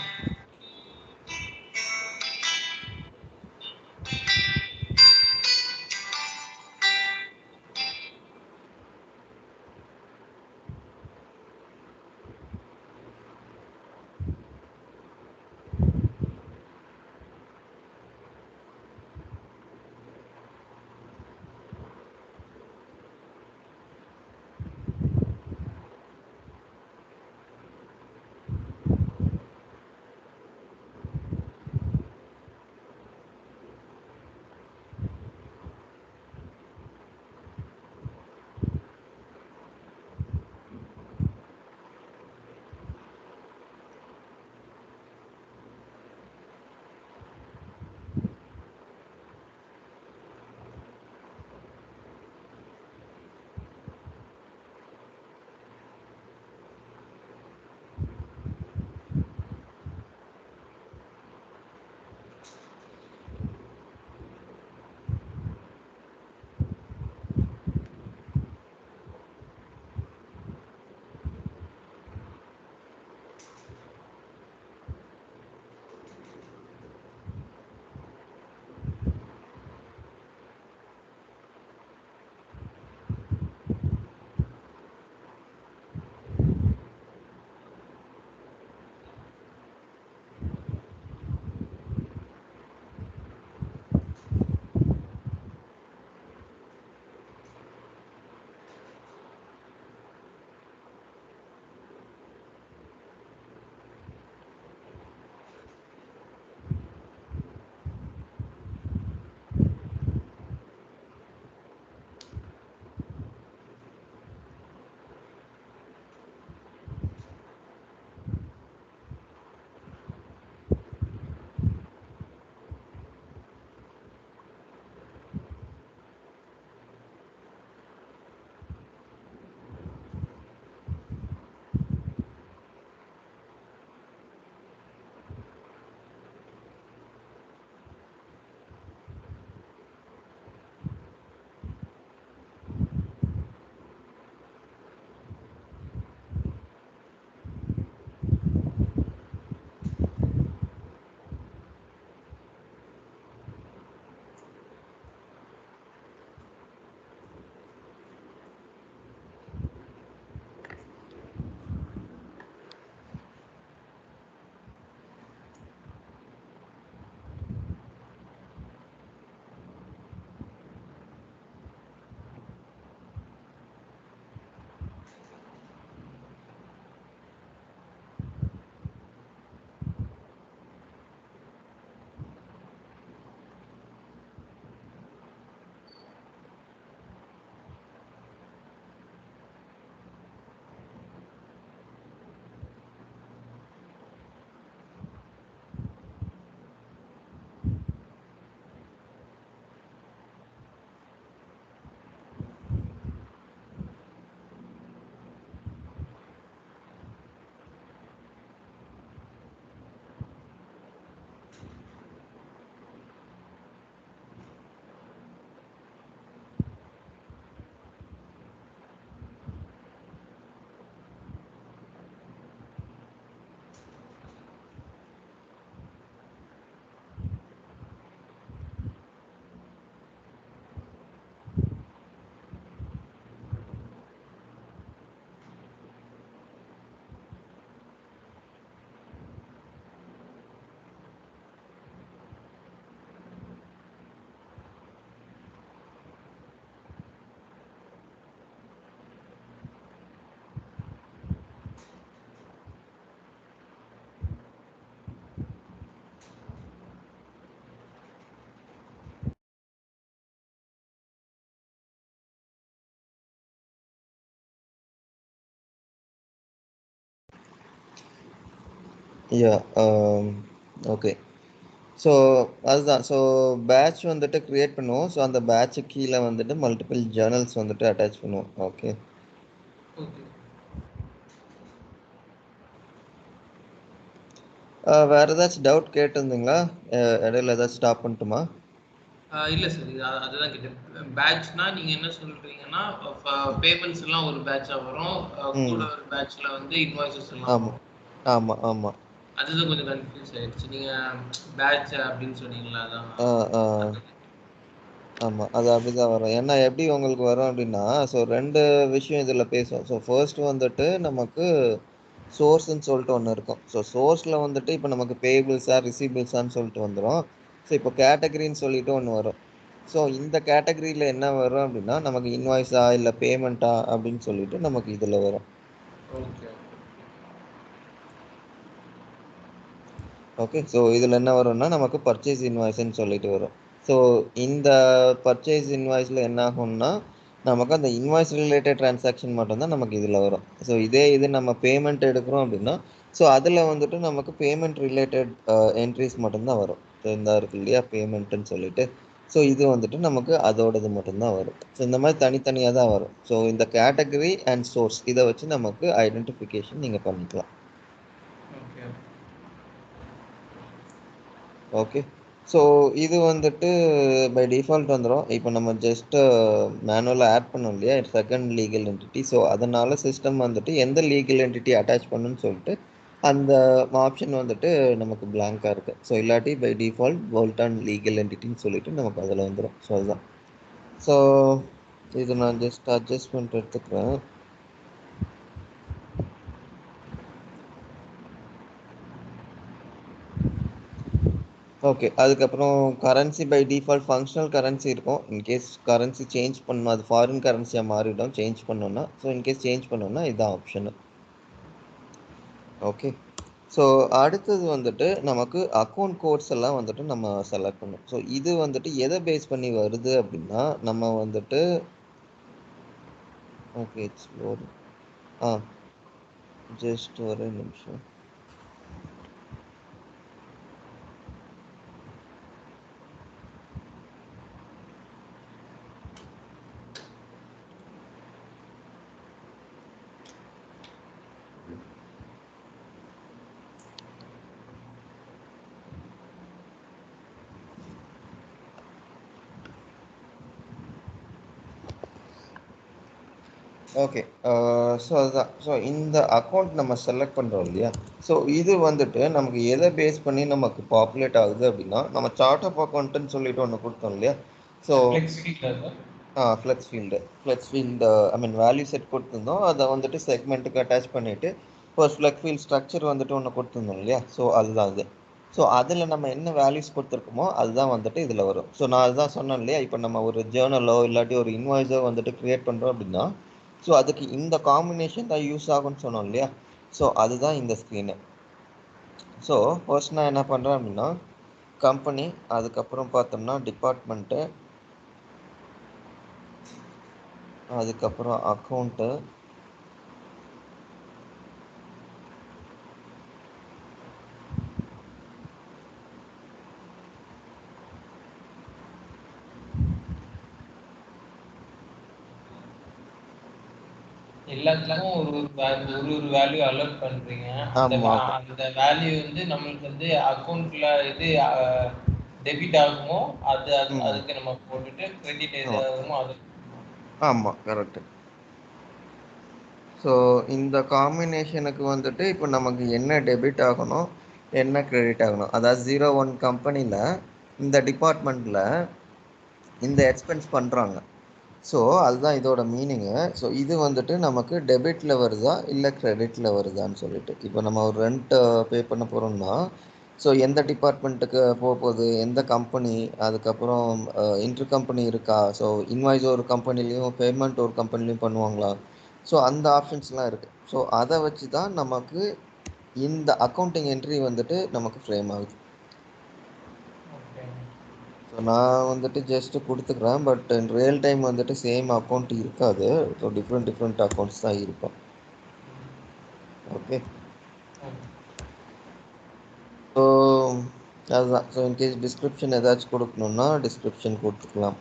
Yeah okay. ஸோ அதுதான். ஸோ பேட்ச் வந்துட்டு கிரியேட் பண்ணுவோம். ஸோ அந்த பேட்சுக்கு கீழே வந்துட்டு மல்டிபிள் ஜேர்னல்ஸ் வந்துட்டு அட்டாச் பண்ணுவோம். ஓகே. ஓகே. வேற ஏதாச்சும் டவுட் கேட்டிருந்தீங்களா? இடையில ஏதாச்சும் ஸ்டாப் பண்ணட்டுமா? இல்ல சார். இது அதுதான் கேட்டேன். பேட்ச்னா நீங்க என்ன சொல்றீங்கன்னா, பேமெண்ட்ஸ் எல்லாம் ஒரு பேட்ச்சா வரும். கூட ம். ஒரு பேட்ச்ல வந்து இன்வாய்ஸஸ் எல்லாம் ஆமா. வரும். ஆமா, ஆமா. அதுதான் கொஞ்சம் கன்ஃப்யூஸ் ஆயிடுச்சு. நீங்க பேட்ச் அப்படின்னு சொன்னீங்கல்ல, அதான். ஆ, ஆ. ஆமா. அது அப்படிதான் வரும். ஏன்னா எப்படி உங்களுக்கு வரும் அப்படின்னா, ஸோ 2 விஷயம் இதுல பேசுவோம். ஸோ ஃபர்ஸ்ட் வந்துட்டு நமக்கு சோர்ஸ்ன்னு சொல்லிட்டு ஒண்ணு இருக்கும். ஸோ சோர்ஸ்ல வந்துட்டு இப்ப நமக்கு பேயபிள்ஸா, ரிசீவபிள்ஸான்னு சொல்லிட்டு வந்துரும். ஸோ இப்போ கேட்டகரின்னு சொல்லிட்டு ஒண்ணு வரும். ஸோ இந்த கேட்டகரியில என்ன வரும் அப்படின்னா, நமக்கு இன்வாய்ஸா இல்ல பேமெண்ட்டா அப்படின்னு சொல்லிட்டு நமக்கு இதுல வரும். ஓகே. ஓகே. ஸோ இதுல என்ன வரும்னா, நமக்கு பர்ச்சேஸ் இன்வாய்ஸ்ன்னு சொல்லிட்டு வரும். ஸோ இந்த பர்ச்சேஸ் இன்வாய்ஸ்ல என்ன ஆகும்னா, நமக்கு அந்த இன்வாய்ஸ் ரிலேட்டட் டிரான்சாக்ஷன் மட்டும் தான் நமக்கு இதுல வரும். ஸோ இதே இது நம்ம பேமெண்ட் எடுக்கிறோம் அப்படின்னா, ஸோ அதுல வந்துட்டு நமக்கு பேமெண்ட் ரிலேட்டட் என்ட்ரிஸ் மட்டும் தான் வரும். ஸோ இந்த இருக்கு இல்லையா பேமெண்ட்ன்னு சொல்லிட்டு. ஸோ இது வந்துட்டு நமக்கு அதோடது மட்டும் தான் வரும். ஸோ இந்த மாதிரி தனித்தனியா தான் வரும். ஸோ இந்த கேட்டகரி அண்ட் சோர்ஸ் இத வச்சு நமக்கு ஐடென்டிஃபிகேஷன் நீங்க பண்ணிக்கலாம். ஓகே. ஓகே. ஸோ இது வந்துட்டு பை டிஃபால்ட் வந்துரும். இப்போ நம்ம ஜஸ்ட் மேனுவலா ஆட் பண்ணோம் இல்லையா? Second legal entity. ஸோ அதனால சிஸ்டம் வந்துட்டு எந்த லீகல் என்டிட்டி அட்டாச் பண்ணணும்னு சொல்லிட்டு அந்த ஆப்ஷன் வந்துட்டு நமக்கு பிளாங்கா இருக்கு. ஸோ இல்லாட்டி by default bold on legal என்டிட்டின்னு சொல்லிட்டு நமக்கு அதில் வந்துடும். ஸோ அதுதான். ஸோ இது நான் ஜஸ்ட் அட்ஜஸ்ட்மெண்ட் எடுத்துக்கிறேன். ஓகே. அதுக்கப்புறம் currency by default functional currency இருக்கும். இன்கேஸ் கரன்சி சேஞ்ச் பண்ணணும், அது ஃபாரின் கரன்சியா மாறிடும் சேஞ்ச் பண்ணோம்னா. ஸோ இன்கேஸ் சேஞ்ச் பண்ணோம்னா இதான் ஆப்ஷனு. ஓகே. ஸோ அடுத்தது வந்துட்டு நமக்கு அக்கவுண்ட் கோட்ஸ் எல்லாம் வந்துட்டு நம்ம செலக்ட் பண்ணணும். ஸோ இது வந்துட்டு எதை பேஸ் பண்ணி வருது அப்படின்னா, நம்ம வந்துட்டு ஓகே எக்ஸ்ப்ளோர் ஜஸ்ட் ஒரு நிமிஷம். ஓகே. ஸோ அதுதான். ஸோ இந்த அக்கௌண்ட் நம்ம செலக்ட் பண்ணுறோம் இல்லையா? ஸோ இது வந்துட்டு நமக்கு எதை பேஸ் பண்ணி நமக்கு பாப்புலேட் ஆகுது அப்படின்னா, நம்ம சார்ட் ஆஃப் அக்கௌண்ட்டுன்னு சொல்லிட்டு ஒன்று கொடுத்தோம் இல்லையா? ஸோ ஃப்ளெக்ஸ் ஃபீல்டா? Flex field I mean value set கொடுத்துருந்தோம். அதை வந்துட்டு செக்மெண்ட்டுக்கு அட்டாச் பண்ணிட்டு ஒரு ஃப்ளெக்ஸ் ஃபீல்ட் ஸ்ட்ரக்சர் வந்துட்டு ஒன்று கொடுத்துருந்தோம் இல்லையா? ஸோ அதுதான் அது. ஸோ அதில் நம்ம என்ன வேல்யூஸ் கொடுத்துருக்கோமோ அதுதான் வந்துட்டு இதில் வரும். ஸோ நான் அதுதான் சொன்னேன் இல்லையா? இப்போ நம்ம ஒரு ஜேர்னலோ இல்லாட்டி ஒரு இன்வாய்ஸோ வந்துட்டு கிரியேட் பண்ணுறோம் அப்படின்னா, ஸோ அதுக்கு இந்த காம்பினேஷன் தான் யூஸ் ஆகும்னு சொன்னோம் இல்லையா? ஸோ அதுதான் இந்த ஸ்க்ரீனு. ஸோ ஃபர்ஸ்ட் நான் என்ன பண்ணுறேன் அப்படின்னா, கம்பெனி, அதுக்கப்புறம் பார்த்தோம்னா டிபார்ட்மெண்ட்டு, அதுக்கப்புறம் அக்கௌண்ட்டு, எல்லாத்துக்கும் ஒரு வேல்யூ அலோட் பண்றீங்க. ஆமாம் அந்த வேல்யூ வந்து நம்மளுக்கு வந்து அக்கவுண்ட்ல எது டெபிட் ஆகுமோ ம் அதுக்கு நம்ம போட்டுட்டு கிரெடிட் எது ஆமாம் ஆகுமோ அது. ஆமாம் கரெக்டு. ஸோ இந்த காம்பினேஷனுக்கு வந்துட்டு இப்போ நமக்கு என்ன டெபிட் ஆகணும் என்ன கிரெடிட் ஆகணும், அதாவது 01 கம்பெனியில் இந்த டிபார்ட்மெண்ட்டில் இந்த எக்ஸ்பென்ஸ் பண்ணுறாங்க. ஸோ அதுதான் இதோட மீனிங்கு. ஸோ இது வந்துட்டு நமக்கு டெபிட்டில் வருதா இல்லை கிரெடிட்டில் வருதான்னு சொல்லிட்டு, இப்போ நம்ம ஒரு ரெண்ட் பே பண்ண போகிறோம்னா, ஸோ எந்த டிபார்ட்மெண்ட்டுக்கு போக போகுது, எந்த கம்பெனி, அதுக்கப்புறம் இன்டர் கம்பெனி இருக்கா, ஸோ இன்வாய்ஸ் ஒரு கம்பெனிலையும் பேமெண்ட் ஒரு கம்பெனிலையும் பண்ணுவாங்களா, ஸோ அந்த ஆப்ஷன்ஸ்லாம் இருக்குது. ஸோ அதை வச்சு தான் நமக்கு இந்த அக்கௌண்டிங் என்ட்ரி வந்துட்டு நமக்கு ஃப்ரேம் ஆகுது. ஓகே. ஸோ நான் வந்துட்டு ஜஸ்ட் கொடுத்துக்கிறேன். பட் இன் ரியல் டைம் வந்துட்டு சேம் அக்கௌண்ட் இருக்காது. ஸோ டிஃப்ரெண்ட் அக்கௌண்ட்ஸ் தான் இருக்கும். ஓகே. ஸோ அதுதான். ஸோ இன்கேஸ் டிஸ்கிரிப்ஷன் ஏதாச்சும் கொடுக்கணுன்னா டிஸ்கிரிப்ஷன் கொடுத்துக்கலாம்.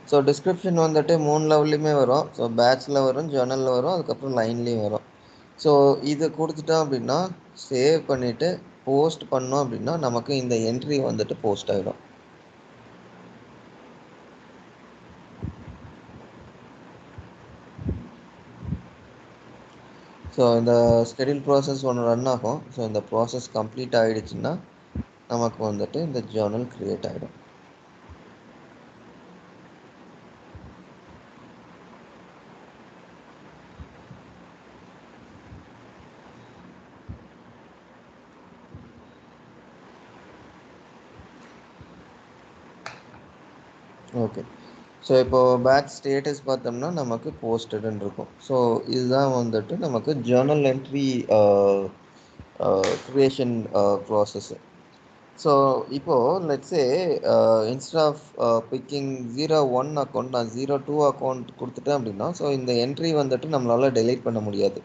ஸோ டிஸ்கிரிப்ஷன் வந்துட்டு 3 லெவல்லையுமே வரும். ஸோ பேட்ச்சில் வரும், ஜர்னலில் வரும், அதுக்கப்புறம் லைன்லேயும் வரும். ஸோ இது கொடுத்துட்டோம் அப்படின்னா சேவ் பண்ணிவிட்டு போஸ்ட் பண்ணோம் அப்படின்னா நமக்கு இந்த என்ட்ரி வந்துட்டு போஸ்ட் ஆகிடும். ஸோ இந்த ஸ்கெடியூல் ப்ராசஸ் ஒன்று ரன் ஆகும். ஸோ இந்த ப்ராசஸ் கம்ப்ளீட் ஆகிடுச்சுன்னா நமக்கு வந்துட்டு இந்த ஜர்னல் க்ரியேட் ஆகிடும். ஓகே. ஸோ இப்போது பேட்ச் ஸ்டேட்டஸ் பார்த்தோம்னா நமக்கு போஸ்டட்னு இருக்கும். ஸோ இதுதான் வந்துட்டு நமக்கு journal entry creation process. So இப்போது let's say instead of picking 01 account நான் 02 அக்கௌண்ட் கொடுத்துட்டேன் அப்படின்னா ஸோ இந்த என்ட்ரி வந்துட்டு நம்மளால் டெலீட் பண்ண முடியாது.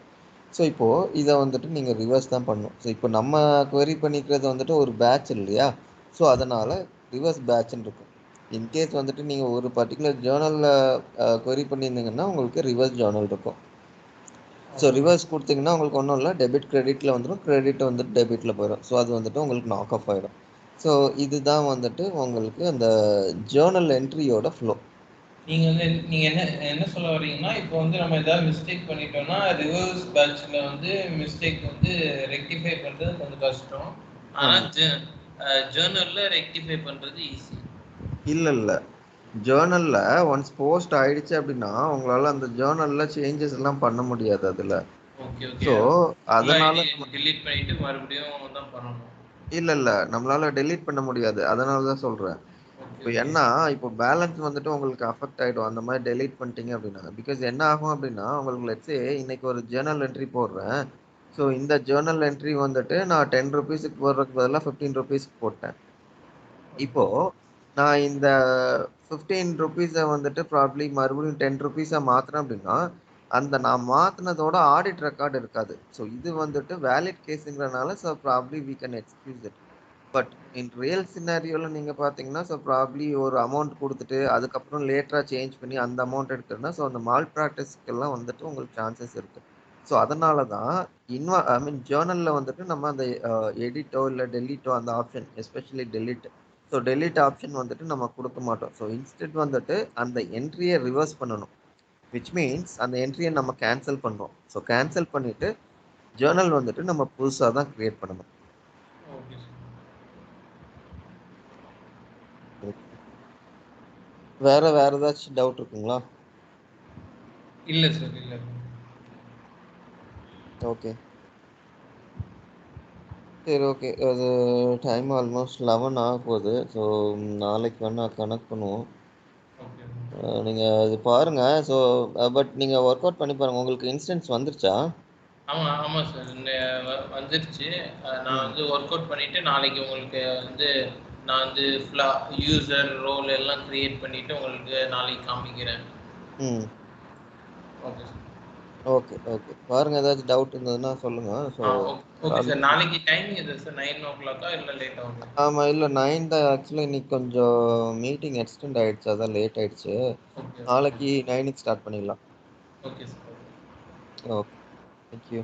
ஸோ இப்போது இதை வந்துட்டு நீங்கள் ரிவர்ஸ் தான் பண்ணணும். ஸோ இப்போ நம்ம query பண்ணிக்கிறது வந்துட்டு ஒரு பேட்ச் இல்லையா? ஸோ அதனால் ரிவர்ஸ் பேட்ச்னு இருக்கும். இன்கேஸ் வந்துட்டு நீங்கள் ஒரு பர்டிகுலர் ஜேர்னலில் query பண்ணியிருந்தீங்கன்னா உங்களுக்கு ரிவர்ஸ் ஜேர்னல் இருக்கும். ஸோ ரிவர்ஸ் கொடுத்தீங்கன்னா உங்களுக்கு ஒன்றும் இல்லை, டெபிட் கிரெடிட்டில் வந்துடும், கிரெடிட் வந்துட்டு டெபிட்டில் போயிடும். ஸோ அது வந்துட்டு உங்களுக்கு நாக் ஆஃப் ஆகிடும். ஸோ இதுதான் வந்துட்டு உங்களுக்கு அந்த ஜேர்னல் என்ட்ரியோட ஃப்ளோ. நீங்கள் என்ன சொல்ல வரீங்கன்னா, இப்போ வந்து நம்ம ஏதாவது மிஸ்டேக் பண்ணிட்டோம்னா ரிவர்ஸ் பேட்ச்சில் வந்து மிஸ்டேக் வந்து ரெக்டிஃபை பண்ணுறது கொஞ்சம் கஷ்டம். ஆனால் ஜேர்னலில் ரெக்டிஃபை பண்ணுறது ஈஸி. இல்லை ஜேர்னலில் ஒன்ஸ் போஸ்ட் ஆயிடுச்சு அப்படின்னா உங்களால் அந்த ஜேர்னலில் சேஞ்சஸ் எல்லாம் பண்ண முடியாது அதில். ஸோ அதனால delete பண்ணிட்டு மறுபடியும் தான் பண்ணணும். இல்லை நம்மளால டெலீட் பண்ண முடியாது. அதனால தான் சொல்கிறேன். இப்போ என்ன இப்போ பேலன்ஸ் வந்துட்டு உங்களுக்கு அஃபெக்ட் ஆகிடும் அந்த மாதிரி டெலீட் பண்ணிட்டீங்க அப்படின்னா. பிகாஸ் என்ன ஆகும் அப்படின்னா உங்களுக்கு லெட்ஸே இன்னைக்கு ஒரு ஜேர்னல் என்ட்ரி போடுறேன். ஸோ இந்த ஜேர்னல் என்ட்ரி வந்துட்டு நான் 10 ருபீஸுக்கு போடுறதுக்கு பதிலாக 15 ருபீஸ்க்கு போட்டேன். இப்போ நான் இந்த 15 ருபீஸை வந்துட்டு ப்ராப்ளி மறுபடியும் 10 ருபீஸை மாற்றுறேன் அப்படின்னா அந்த நான் மாற்றினதோட ஆடிட் ரெக்கார்டு இருக்காது. ஸோ இது வந்துட்டு வேலிட் கேஸுங்கிறனால so probably we can excuse it. But in real சினாரியோவில் நீங்கள் பார்த்தீங்கன்னா ஸோ ப்ராப்ளி ஒரு அமௌண்ட் கொடுத்துட்டு அதுக்கப்புறம் லேட்டராக சேஞ்ச் பண்ணி அந்த அமௌண்ட் எடுக்கிறதுனா ஸோ அந்த மால் ப்ராக்டிஸ்க்கெல்லாம் வந்துட்டு உங்களுக்கு சான்சஸ் இருக்குது. ஸோ அதனால தான் ஐ மீன் ஜேர்னலில் வந்துட்டு நம்ம அந்த எடிட்டோ இல்லை டெலீட்டோ அந்த option especially delete. So delete option வந்துட்டு நம்ம கொடுக்க மாட்டோம். ஸோ இன்ஸ்டெட் வந்துட்டு அந்த என்ட்ரியை ரிவர்ஸ் பண்ணணும். விச் மீன்ஸ் அந்த என்ட்ரியை நம்ம கேன்சல் பண்ணுறோம். ஸோ கேன்சல் பண்ணிவிட்டு ஜேர்னல் வந்துட்டு நம்ம புதுசாக தான் க்ரியேட் பண்ணணும். வேற ஏதாச்சும் டவுட் இருக்குங்களா? இல்லை சார், இல்லை. ஓகே சரி, ஓகே. அது டைம் ஆல்மோஸ்ட் 11 ஆக போகுது. ஸோ நாளைக்கு வேணால் கனெக்ட் பண்ணுவோம். நீங்கள் அது பாருங்கள். ஸோ பட் நீங்கள் ஒர்க் அவுட் பண்ணி பாருங்கள். உங்களுக்கு இன்ஸ்டன்ஸ் வந்துருச்சா? ஆமாம் சார், வந்துருச்சு. நான் வந்து ஒர்க் அவுட் பண்ணிவிட்டு நாளைக்கு உங்களுக்கு வந்து நான் வந்து ஃபுல்லாக யூசர் ரோல் எல்லாம் க்ரியேட் பண்ணிவிட்டு உங்களுக்கு நாளைக்கு காமிக்கிறேன். Okay sir. ஓகே பாருங்கள். ஏதாச்சும் டவுட் இருந்ததுன்னா சொல்லுங்கள். So okay sir. நாளைக்கு டைமிங் எது சார்? 9 o'clock இல்லை லேட் ஆகும்? ஆமாம், இல்லை 9 தான். ஆக்சுவலாக இன்னைக்கு கொஞ்சம் மீட்டிங் எக்ஸ்டெண்ட் ஆகிடுச்சு, அதான் லேட் ஆகிடுச்சு. நாளைக்கு 9க்கு ஸ்டார்ட் பண்ணிடலாம். Okay sir. Okay, thank you.